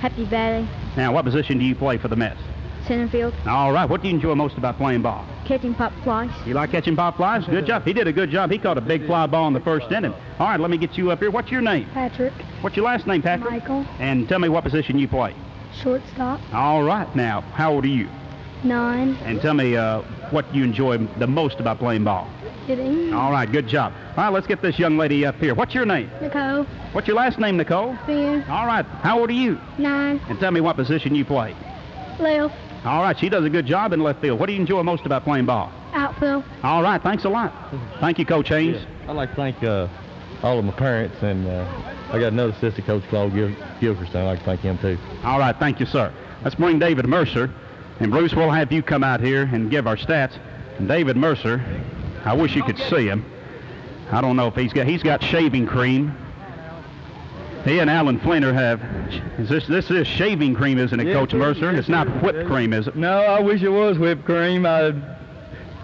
Happy Valley. Now, what position do you play for the Mets? Center field. All right, what do you enjoy most about playing ball? Catching pop flies. You like catching pop flies? Good job. He did a good job. He caught a big fly ball in the first inning. All right, let me get you up here. What's your name? Patrick. What's your last name, Patrick? Michael. And tell me what position you play. Shortstop. All right, now, how old are you? 9. And tell me what you enjoy the most about playing ball. Hitting. All right, good job. All right, let's get this young lady up here. What's your name? Nicole. What's your last name, Nicole? Ben. All right, how old are you? 9. And tell me what position you play. Left. All right, she does a good job in left field. What do you enjoy most about playing ball? Outfield. All right, thanks a lot. Thank you, Coach Haynes. Yeah. I'd like to thank all of my parents, and I got another assistant coach, Claude Gilchrist. I'd like to thank him, too. All right, thank you, sir. Let's bring David Mercer. And, Bruce, we'll have you come out here and give our stats. And David Mercer, I wish you could see him. I don't know if he's got shaving cream. He and Alan Fleener have, this is shaving cream, isn't it, Coach Mercer? It's not whipped cream, is it? No, I wish it was whipped cream. I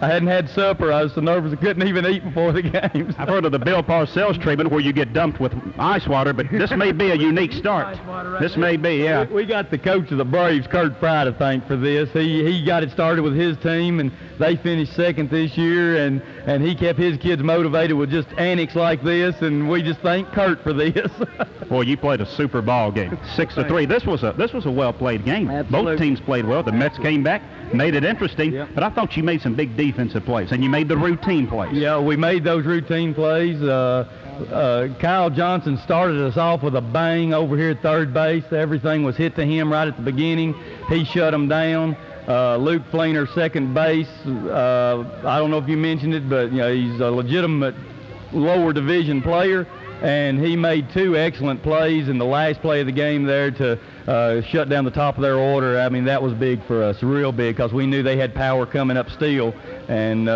hadn't had supper. I was so nervous I couldn't even eat before the games. I've heard of the Bill Parcells treatment where you get dumped with ice water, but this may be a unique start. This may be, yeah. We got the coach of the Braves, Kurt Fry, to thank for this. He got it started with his team, and they finished second this year, and he kept his kids motivated with just antics like this, and we just thank Kurt for this. Boy, you played a super ball game, 6-3. This was a well-played game. Absolutely. Both teams played well. The Mets came back, made it interesting, but I thought you made some big defensive plays, and you made the routine plays. Yeah, we made those routine plays. Kyle Johnson started us off with a bang over here at third base. Everything was hit to him right at the beginning. He shut them down. Luke Fleener, second base. I don't know if you mentioned it, but he's a legitimate lower division player, and he made 2 excellent plays in the last play of the game there to shut down the top of their order. I mean, that was big for us, real big, because we knew they had power coming up still, and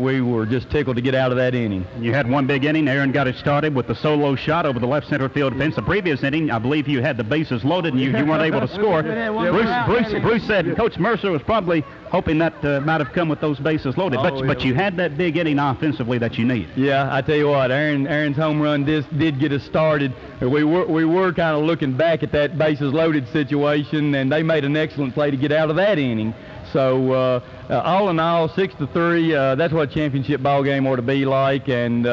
we were just tickled to get out of that inning. You had one big inning. Aaron got it started with the solo shot over the left center field fence. The previous inning, I believe you had the bases loaded and you weren't able to score. Bruce said Coach Mercer was probably hoping that might have come with those bases loaded, but you had that big inning offensively that you need. Yeah, I tell you what, Aaron's home run did get us started. We were kind of looking back at that bases loaded situation, and they made an excellent play to get out of that inning. So all in all, 6-3. That's what a championship ball game ought to be like. And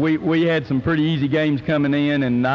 we had some pretty easy games coming in, and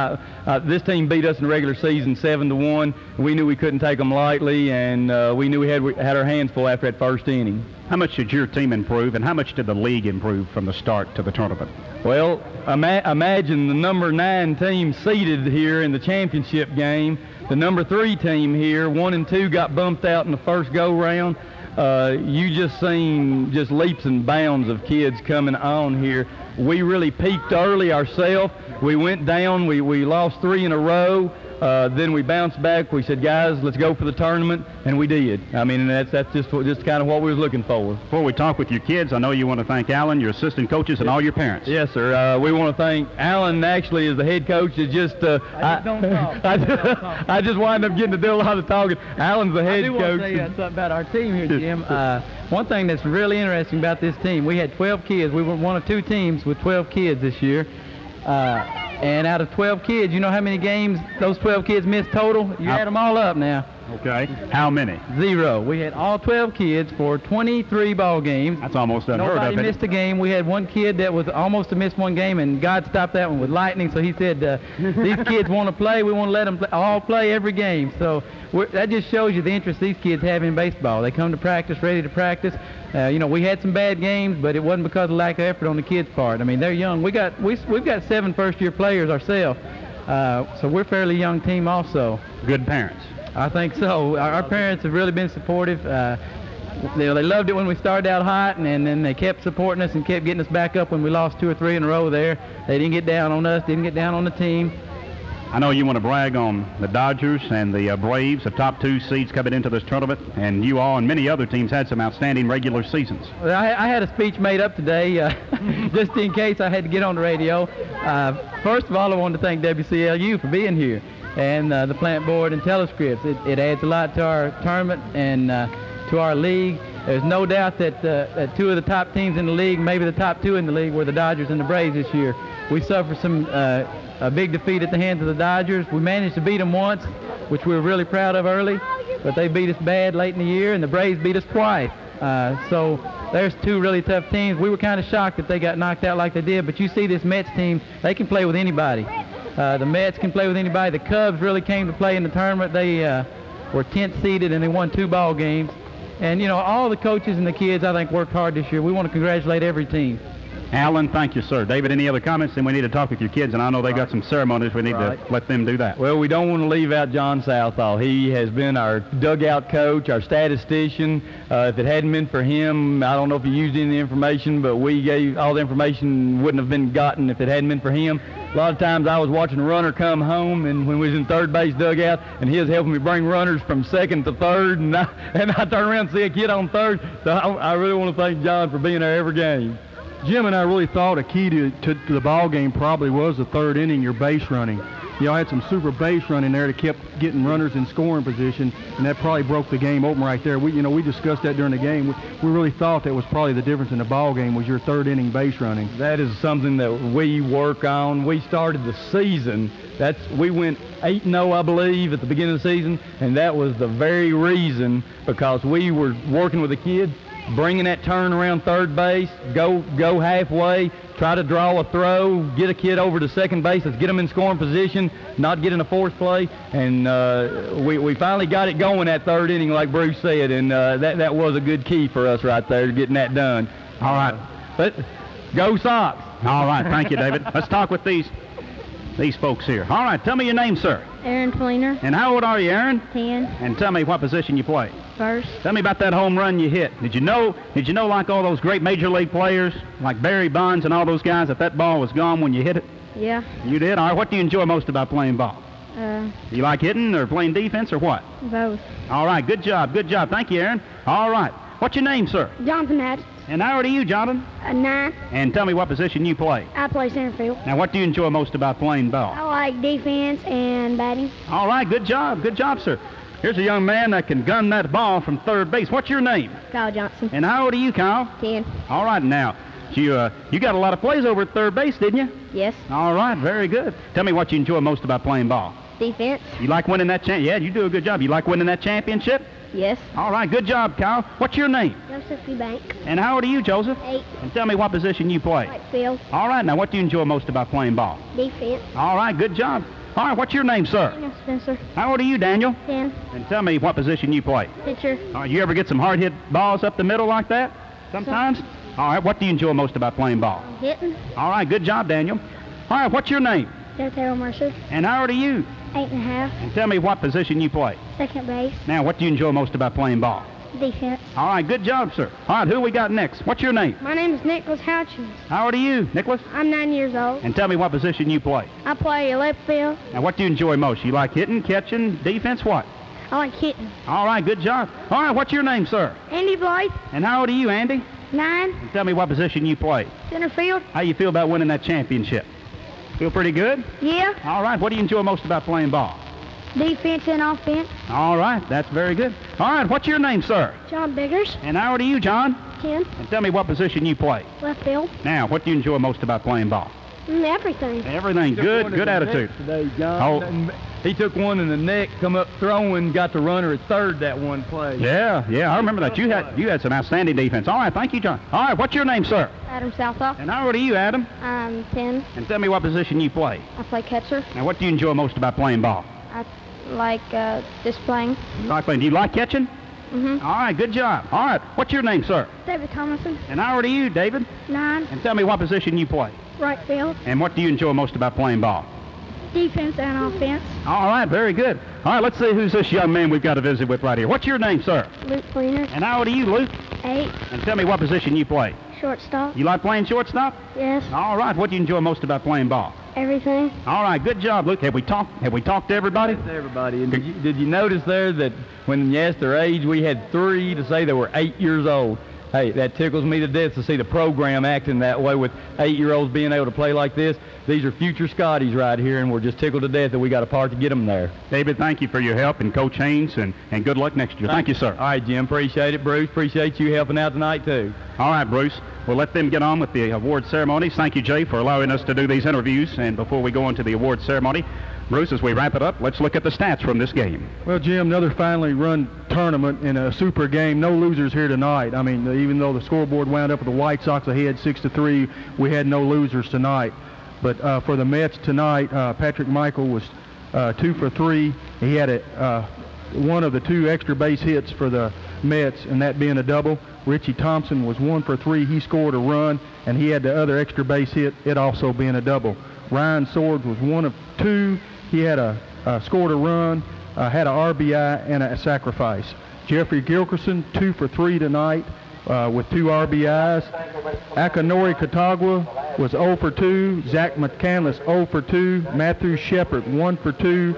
this team beat us in the regular season 7-1. We knew we couldn't take them lightly, and we knew we had our hands full after that first inning. How much did your team improve, and how much did the league improve from the start to the tournament? Well, imagine the number 9 team seeded here in the championship game. The number 3 team here, 1 and 2, got bumped out in the first go-round. You just seen just leaps and bounds of kids coming on here. We really peaked early ourselves. We went down. We lost 3 in a row. Then we bounced back. We said, guys, let's go for the tournament, and we did. I mean, that's just kind of what we was looking for. Before we talk with your kids, I know you want to thank Alan, your assistant coaches, and all your parents. Yes, sir. We want to thank Alan. Actually, as the head coach, is just I just wind up getting to do a lot of talking. Alan's the head coach. I do want to say something about our team here, Jim. One thing that's really interesting about this team, we had 12 kids. We were one of 2 teams with 12 kids this year. And out of 12 kids, you know how many games those 12 kids missed total? You add them all up now. Okay. How many? 0. We had all 12 kids for 23 ball games. That's almost unheard of. Nobody missed a game. We had one kid that was almost to miss 1 game, and God stopped that one with lightning. So he said, these kids want to play. We want to let them all play every game. So that just shows you the interest these kids have in baseball. They come to practice, ready to practice. We had some bad games, but it wasn't because of lack of effort on the kids' part. I mean, they're young. We've got 7 first-year players ourselves, so we're a fairly young team also. Good parents. I think so. Our parents have really been supportive. They loved it when we started out hot, and then they kept supporting us and kept getting us back up when we lost 2 or 3 in a row there. They didn't get down on us, didn't get down on the team. I know you want to brag on the Dodgers and the Braves, the top 2 seeds coming into this tournament, and you all and many other teams had some outstanding regular seasons. Well, I had a speech made up today, just in case I had to get on the radio. First of all, I wanted to thank WCLU for being here, and the plant board and telescripts. It adds a lot to our tournament and to our league. There's no doubt that 2 of the top teams in the league, maybe the top 2 in the league, were the Dodgers and the Braves this year. We suffered a big defeat at the hands of the Dodgers. We managed to beat them once, which we were really proud of early, but they beat us bad late in the year, and the Braves beat us twice. So there's 2 really tough teams. We were kind of shocked that they got knocked out like they did, but you see this Mets team, they can play with anybody. The Mets can play with anybody. The Cubs really came to play in the tournament. They were 10th seeded, and they won 2 ball games. And, you know, all the coaches and the kids, I think, worked hard this year. We want to congratulate every team. Alan, thank you, sir. David, any other comments? Then we need to talk with your kids, and I know they got some ceremonies. We need to let them do that. Well, we don't want to leave out John Southall. He has been our dugout coach, our statistician. If it hadn't been for him, I don't know if he used any of the information, but we gave all the information wouldn't have been gotten if it hadn't been for him. A lot of times I was watching a runner come home, and when we was in third base dugout, and he was helping me bring runners from second to third, and I turn around and see a kid on third. So I really want to thank John for being there every game. Jim and I really thought a key to the ball game probably was the 3rd inning, your base running. You know, I had some super base running there that kept getting runners in scoring position, and that probably broke the game open right there. We discussed that during the game. We really thought that was probably the difference in the ball game was your 3rd inning base running. That is something that we work on. We started the season. We went 8-0, I believe, at the beginning of the season, and that was the very reason, because we were working with the kids, bringing that turn around third base, go halfway, try to draw a throw, get a kid over to second base, let's get them in scoring position, not get in a force play, and we finally got it going that 3rd inning, like Bruce said, and that was a good key for us right there, getting that done. All right. But go Sox. All right, thank you, David. Let's talk with these folks here. All right, tell me your name, sir. Aaron Fleener. And how old are you, Aaron? 10. And tell me what position you play. First. Tell me about that home run you hit. Did you know like all those great major league players, like Barry Bonds and all those guys, that ball was gone when you hit it? Yeah. You did? All right, what do you enjoy most about playing ball? You like hitting or playing defense or what? Both. All right, good job. Thank you, Aaron. All right, what's your name, sir? Jonathan Hatch. And how old are you, Jonathan? 9. And tell me what position you play. I play center field. Now, what do you enjoy most about playing ball? I like defense and batting. All right, good job, sir. Here's a young man that can gun that ball from third base. What's your name? Kyle Johnson. And how old are you, Kyle? 10. All right, now, you got a lot of plays over at third base, didn't you? Yes. All right, very good. Tell me what you enjoy most about playing ball. Defense. You like winning that Yeah, you do a good job. You like winning that championship? Yes. All right, good job, Kyle. What's your name? Joseph Eubank. And how old are you, Joseph? 8. And tell me what position you play. Right field. All right, now what do you enjoy most about playing ball? Defense. All right, good job. All right, what's your name, sir? Daniel Spencer. How old are you, Daniel? 10. And tell me what position you play. Pitcher. You ever get some hard-hit balls up the middle like that? Sometimes? All right, what do you enjoy most about playing ball? Hitting. All right, good job, Daniel. All right, what's your name? Taylor Mercer. And how old are you? 8 and a half. And tell me what position you play. Second base. Now, what do you enjoy most about playing ball? Defense. All right, good job, sir. All right, who we got next? What's your name? My name is Nicholas Hutchins. How old are you, Nicholas? I'm 9 years old. And tell me what position you play. I play left field. Now, what do you enjoy most? You like hitting, catching, defense, what? I like hitting. All right, good job. All right, what's your name, sir? Andy Blythe. And how old are you, Andy? 9. And tell me what position you play. Center field. How you feel about winning that championship? Feel pretty good? Yeah. All right, what do you enjoy most about playing ball? Defense and offense. All right, that's very good. All right, what's your name, sir? John Biggers. And how old are you, John? 10. And tell me what position you play. Left field. Now, what do you enjoy most about playing ball? Everything. Everything. Good attitude. Today, John. He took one in the neck, come up throwing, got the runner at third that one play. Yeah, I remember that. You had some outstanding defense. All right, thank you, John. All right, what's your name, sir? Adam Southall. And how old are you, Adam? I'm 10. And tell me what position you play. I play catcher. Now, what do you enjoy most about playing ball? I like just playing. You like playing. Do you like catching? Mm-hmm. All right, good job. All right, what's your name, sir? David Thomason. And how old are you, David? 9. And tell me what position you play. Right field. And what do you enjoy most about playing ball? Defense and offense. All right, very good. All right, let's see who's this young man we've got to visit with right here. What's your name, sir? Luke Fleener. And how old are you, Luke? 8. And tell me what position you play. Shortstop. You like playing shortstop? Yes. All right, what do you enjoy most about playing ball? Everything. All right, good job, Luke. Have we talked to everybody? Yes, everybody. And did you notice there that when you asked their age, we had 3 to say they were 8 years old. Hey, that tickles me to death to see the program acting that way with 8-year-olds being able to play like this. These are future Scotties right here, and we're just tickled to death that we got a part to get them there. David, thank you for your help, and Coach Haynes, and good luck next year. Thank you, sir. All right, Jim, appreciate it. Bruce, appreciate you helping out tonight, too. All right, Bruce. We'll let them get on with the award ceremonies. Thank you, Jay, for allowing us to do these interviews. And before we go into the award ceremony, Bruce, as we wrap it up, let's look at the stats from this game. Well, Jim, another finally run tournament in a super game. No losers here tonight. I mean, even though the scoreboard wound up with the White Sox ahead 6-3, we had no losers tonight. But for the Mets tonight, Patrick Michael was 2 for 3. He had one of the 2 extra base hits for the Mets, and that being a double. Richie Thompson was 1 for 3. He scored a run, and he had the other extra base hit, it also being a double. Ryan Swords was 1 of 2. He had scored a run, had an RBI, and a sacrifice. Jeffrey Gilkerson, 2 for 3 tonight with 2 RBIs. Akinori Katagwa was 0 for 2. Zach McCandless, 0 for 2. Matthew Shepard, 1 for 2.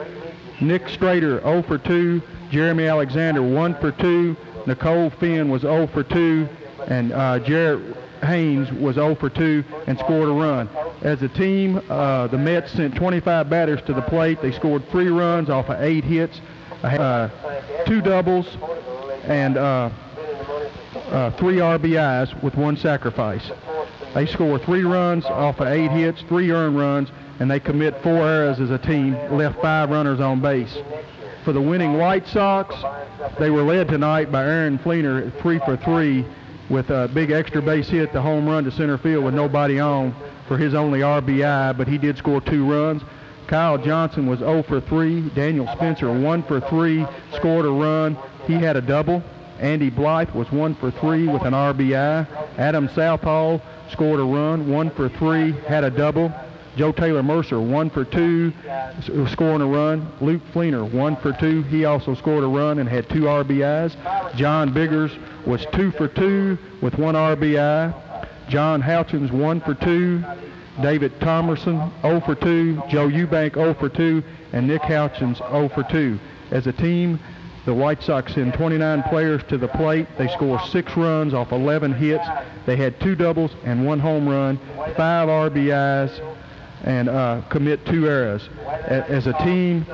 Nick Strader, 0 for 2. Jeremy Alexander, 1 for 2. Nicole Finn was 0 for 2. And Jarrett Haynes was 0 for 2 and scored a run. As a team, the Mets sent 25 batters to the plate. They scored 3 runs off of 8 hits, 2 doubles, and 3 RBIs with 1 sacrifice. They score 3 runs off of 8 hits, 3 earned runs, and they commit 4 errors as a team, left 5 runners on base. For the winning White Sox, they were led tonight by Aaron Fleener, 3 for 3, with a big extra base hit, the home run to center field with nobody on for his only RBI, but he did score 2 runs. Kyle Johnson was 0 for 3. Daniel Spencer, 1 for 3, scored a run. He had a double. Andy Blythe was 1 for 3 with an RBI. Adam Southall scored a run, 1 for 3, had a double. Joe Taylor Mercer, 1 for 2, scoring a run. Luke Fleener, 1 for 2. He also scored a run and had 2 RBIs. John Biggers was 2 for 2 with 1 RBI. John Houchins, 1 for 2. David Thomerson, 0 for 2. Joe Eubank, 0 for 2. And Nick Houchins, 0 for 2. As a team, the White Sox send 29 players to the plate. They score 6 runs off 11 hits. They had 2 doubles and 1 home run, 5 RBIs, and commit 2 errors. As a team,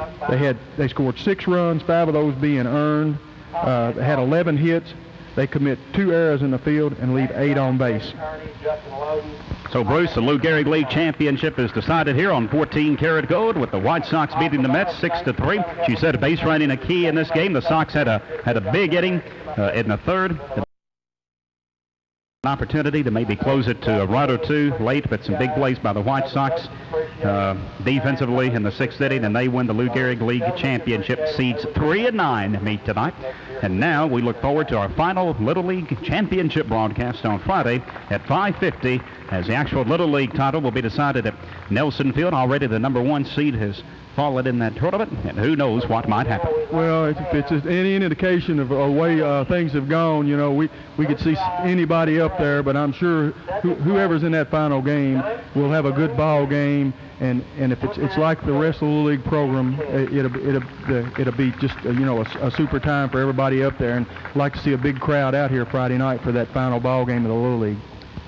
they scored 6 runs, 5 of those being earned. They had 11 hits. They commit 2 errors in the field and leave 8 on base. So, Bruce, the Lou Gehrig League Championship is decided here on 14 karat gold with the White Sox beating the Mets 6-3. She said base running a key in this game. The Sox had a big inning in the third. An opportunity to maybe close it to a run or 2 late, but some big plays by the White Sox defensively in the 6th inning, and they win the Lou Gehrig League Championship. Seeds 3 and 9 meet tonight. And now we look forward to our final Little League Championship broadcast on Friday at 5:50, as the actual Little League title will be decided at Nelson Field. Already the number 1 seed has fallen in that tournament, and who knows what might happen. Well, if it's any indication of the way things have gone, you know, we could see anybody up there, but I'm sure whoever's in that final game will have a good ball game, and if it's like the rest of the Little League program, it'll be just a super time for everybody up there, and I'd like to see a big crowd out here Friday night for that final ball game of the Little League.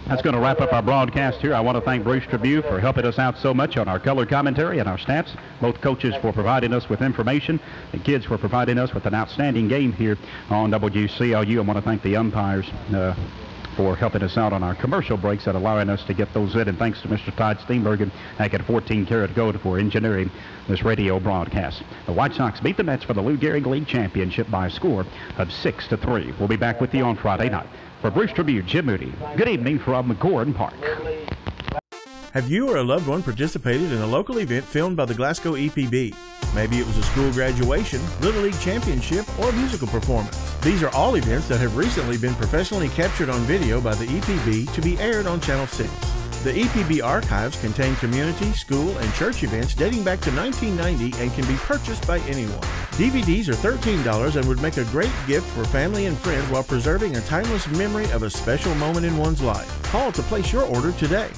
That's going to wrap up our broadcast here. I want to thank Bruce Trabue for helping us out so much on our color commentary and our stats. Both coaches for providing us with information. The kids for providing us with an outstanding game here on WCLU. I want to thank the umpires for helping us out on our commercial breaks and allowing us to get those in. And thanks to Mr. Todd Steenbergen back at 14 Karat Gold for engineering this radio broadcast. The White Sox beat the Mets for the Lou Gehrig League Championship by a score of 6-3. We'll be back with you on Friday night. For Bruce Trabue, Jim Moody, good evening from Gordon Park. Have you or a loved one participated in a local event filmed by the Glasgow EPB? Maybe it was a school graduation, Little League Championship, or musical performance. These are all events that have recently been professionally captured on video by the EPB to be aired on Channel 6. The EPB archives contain community, school, and church events dating back to 1990 and can be purchased by anyone. DVDs are $13 and would make a great gift for family and friends while preserving a timeless memory of a special moment in one's life. Call to place your order today.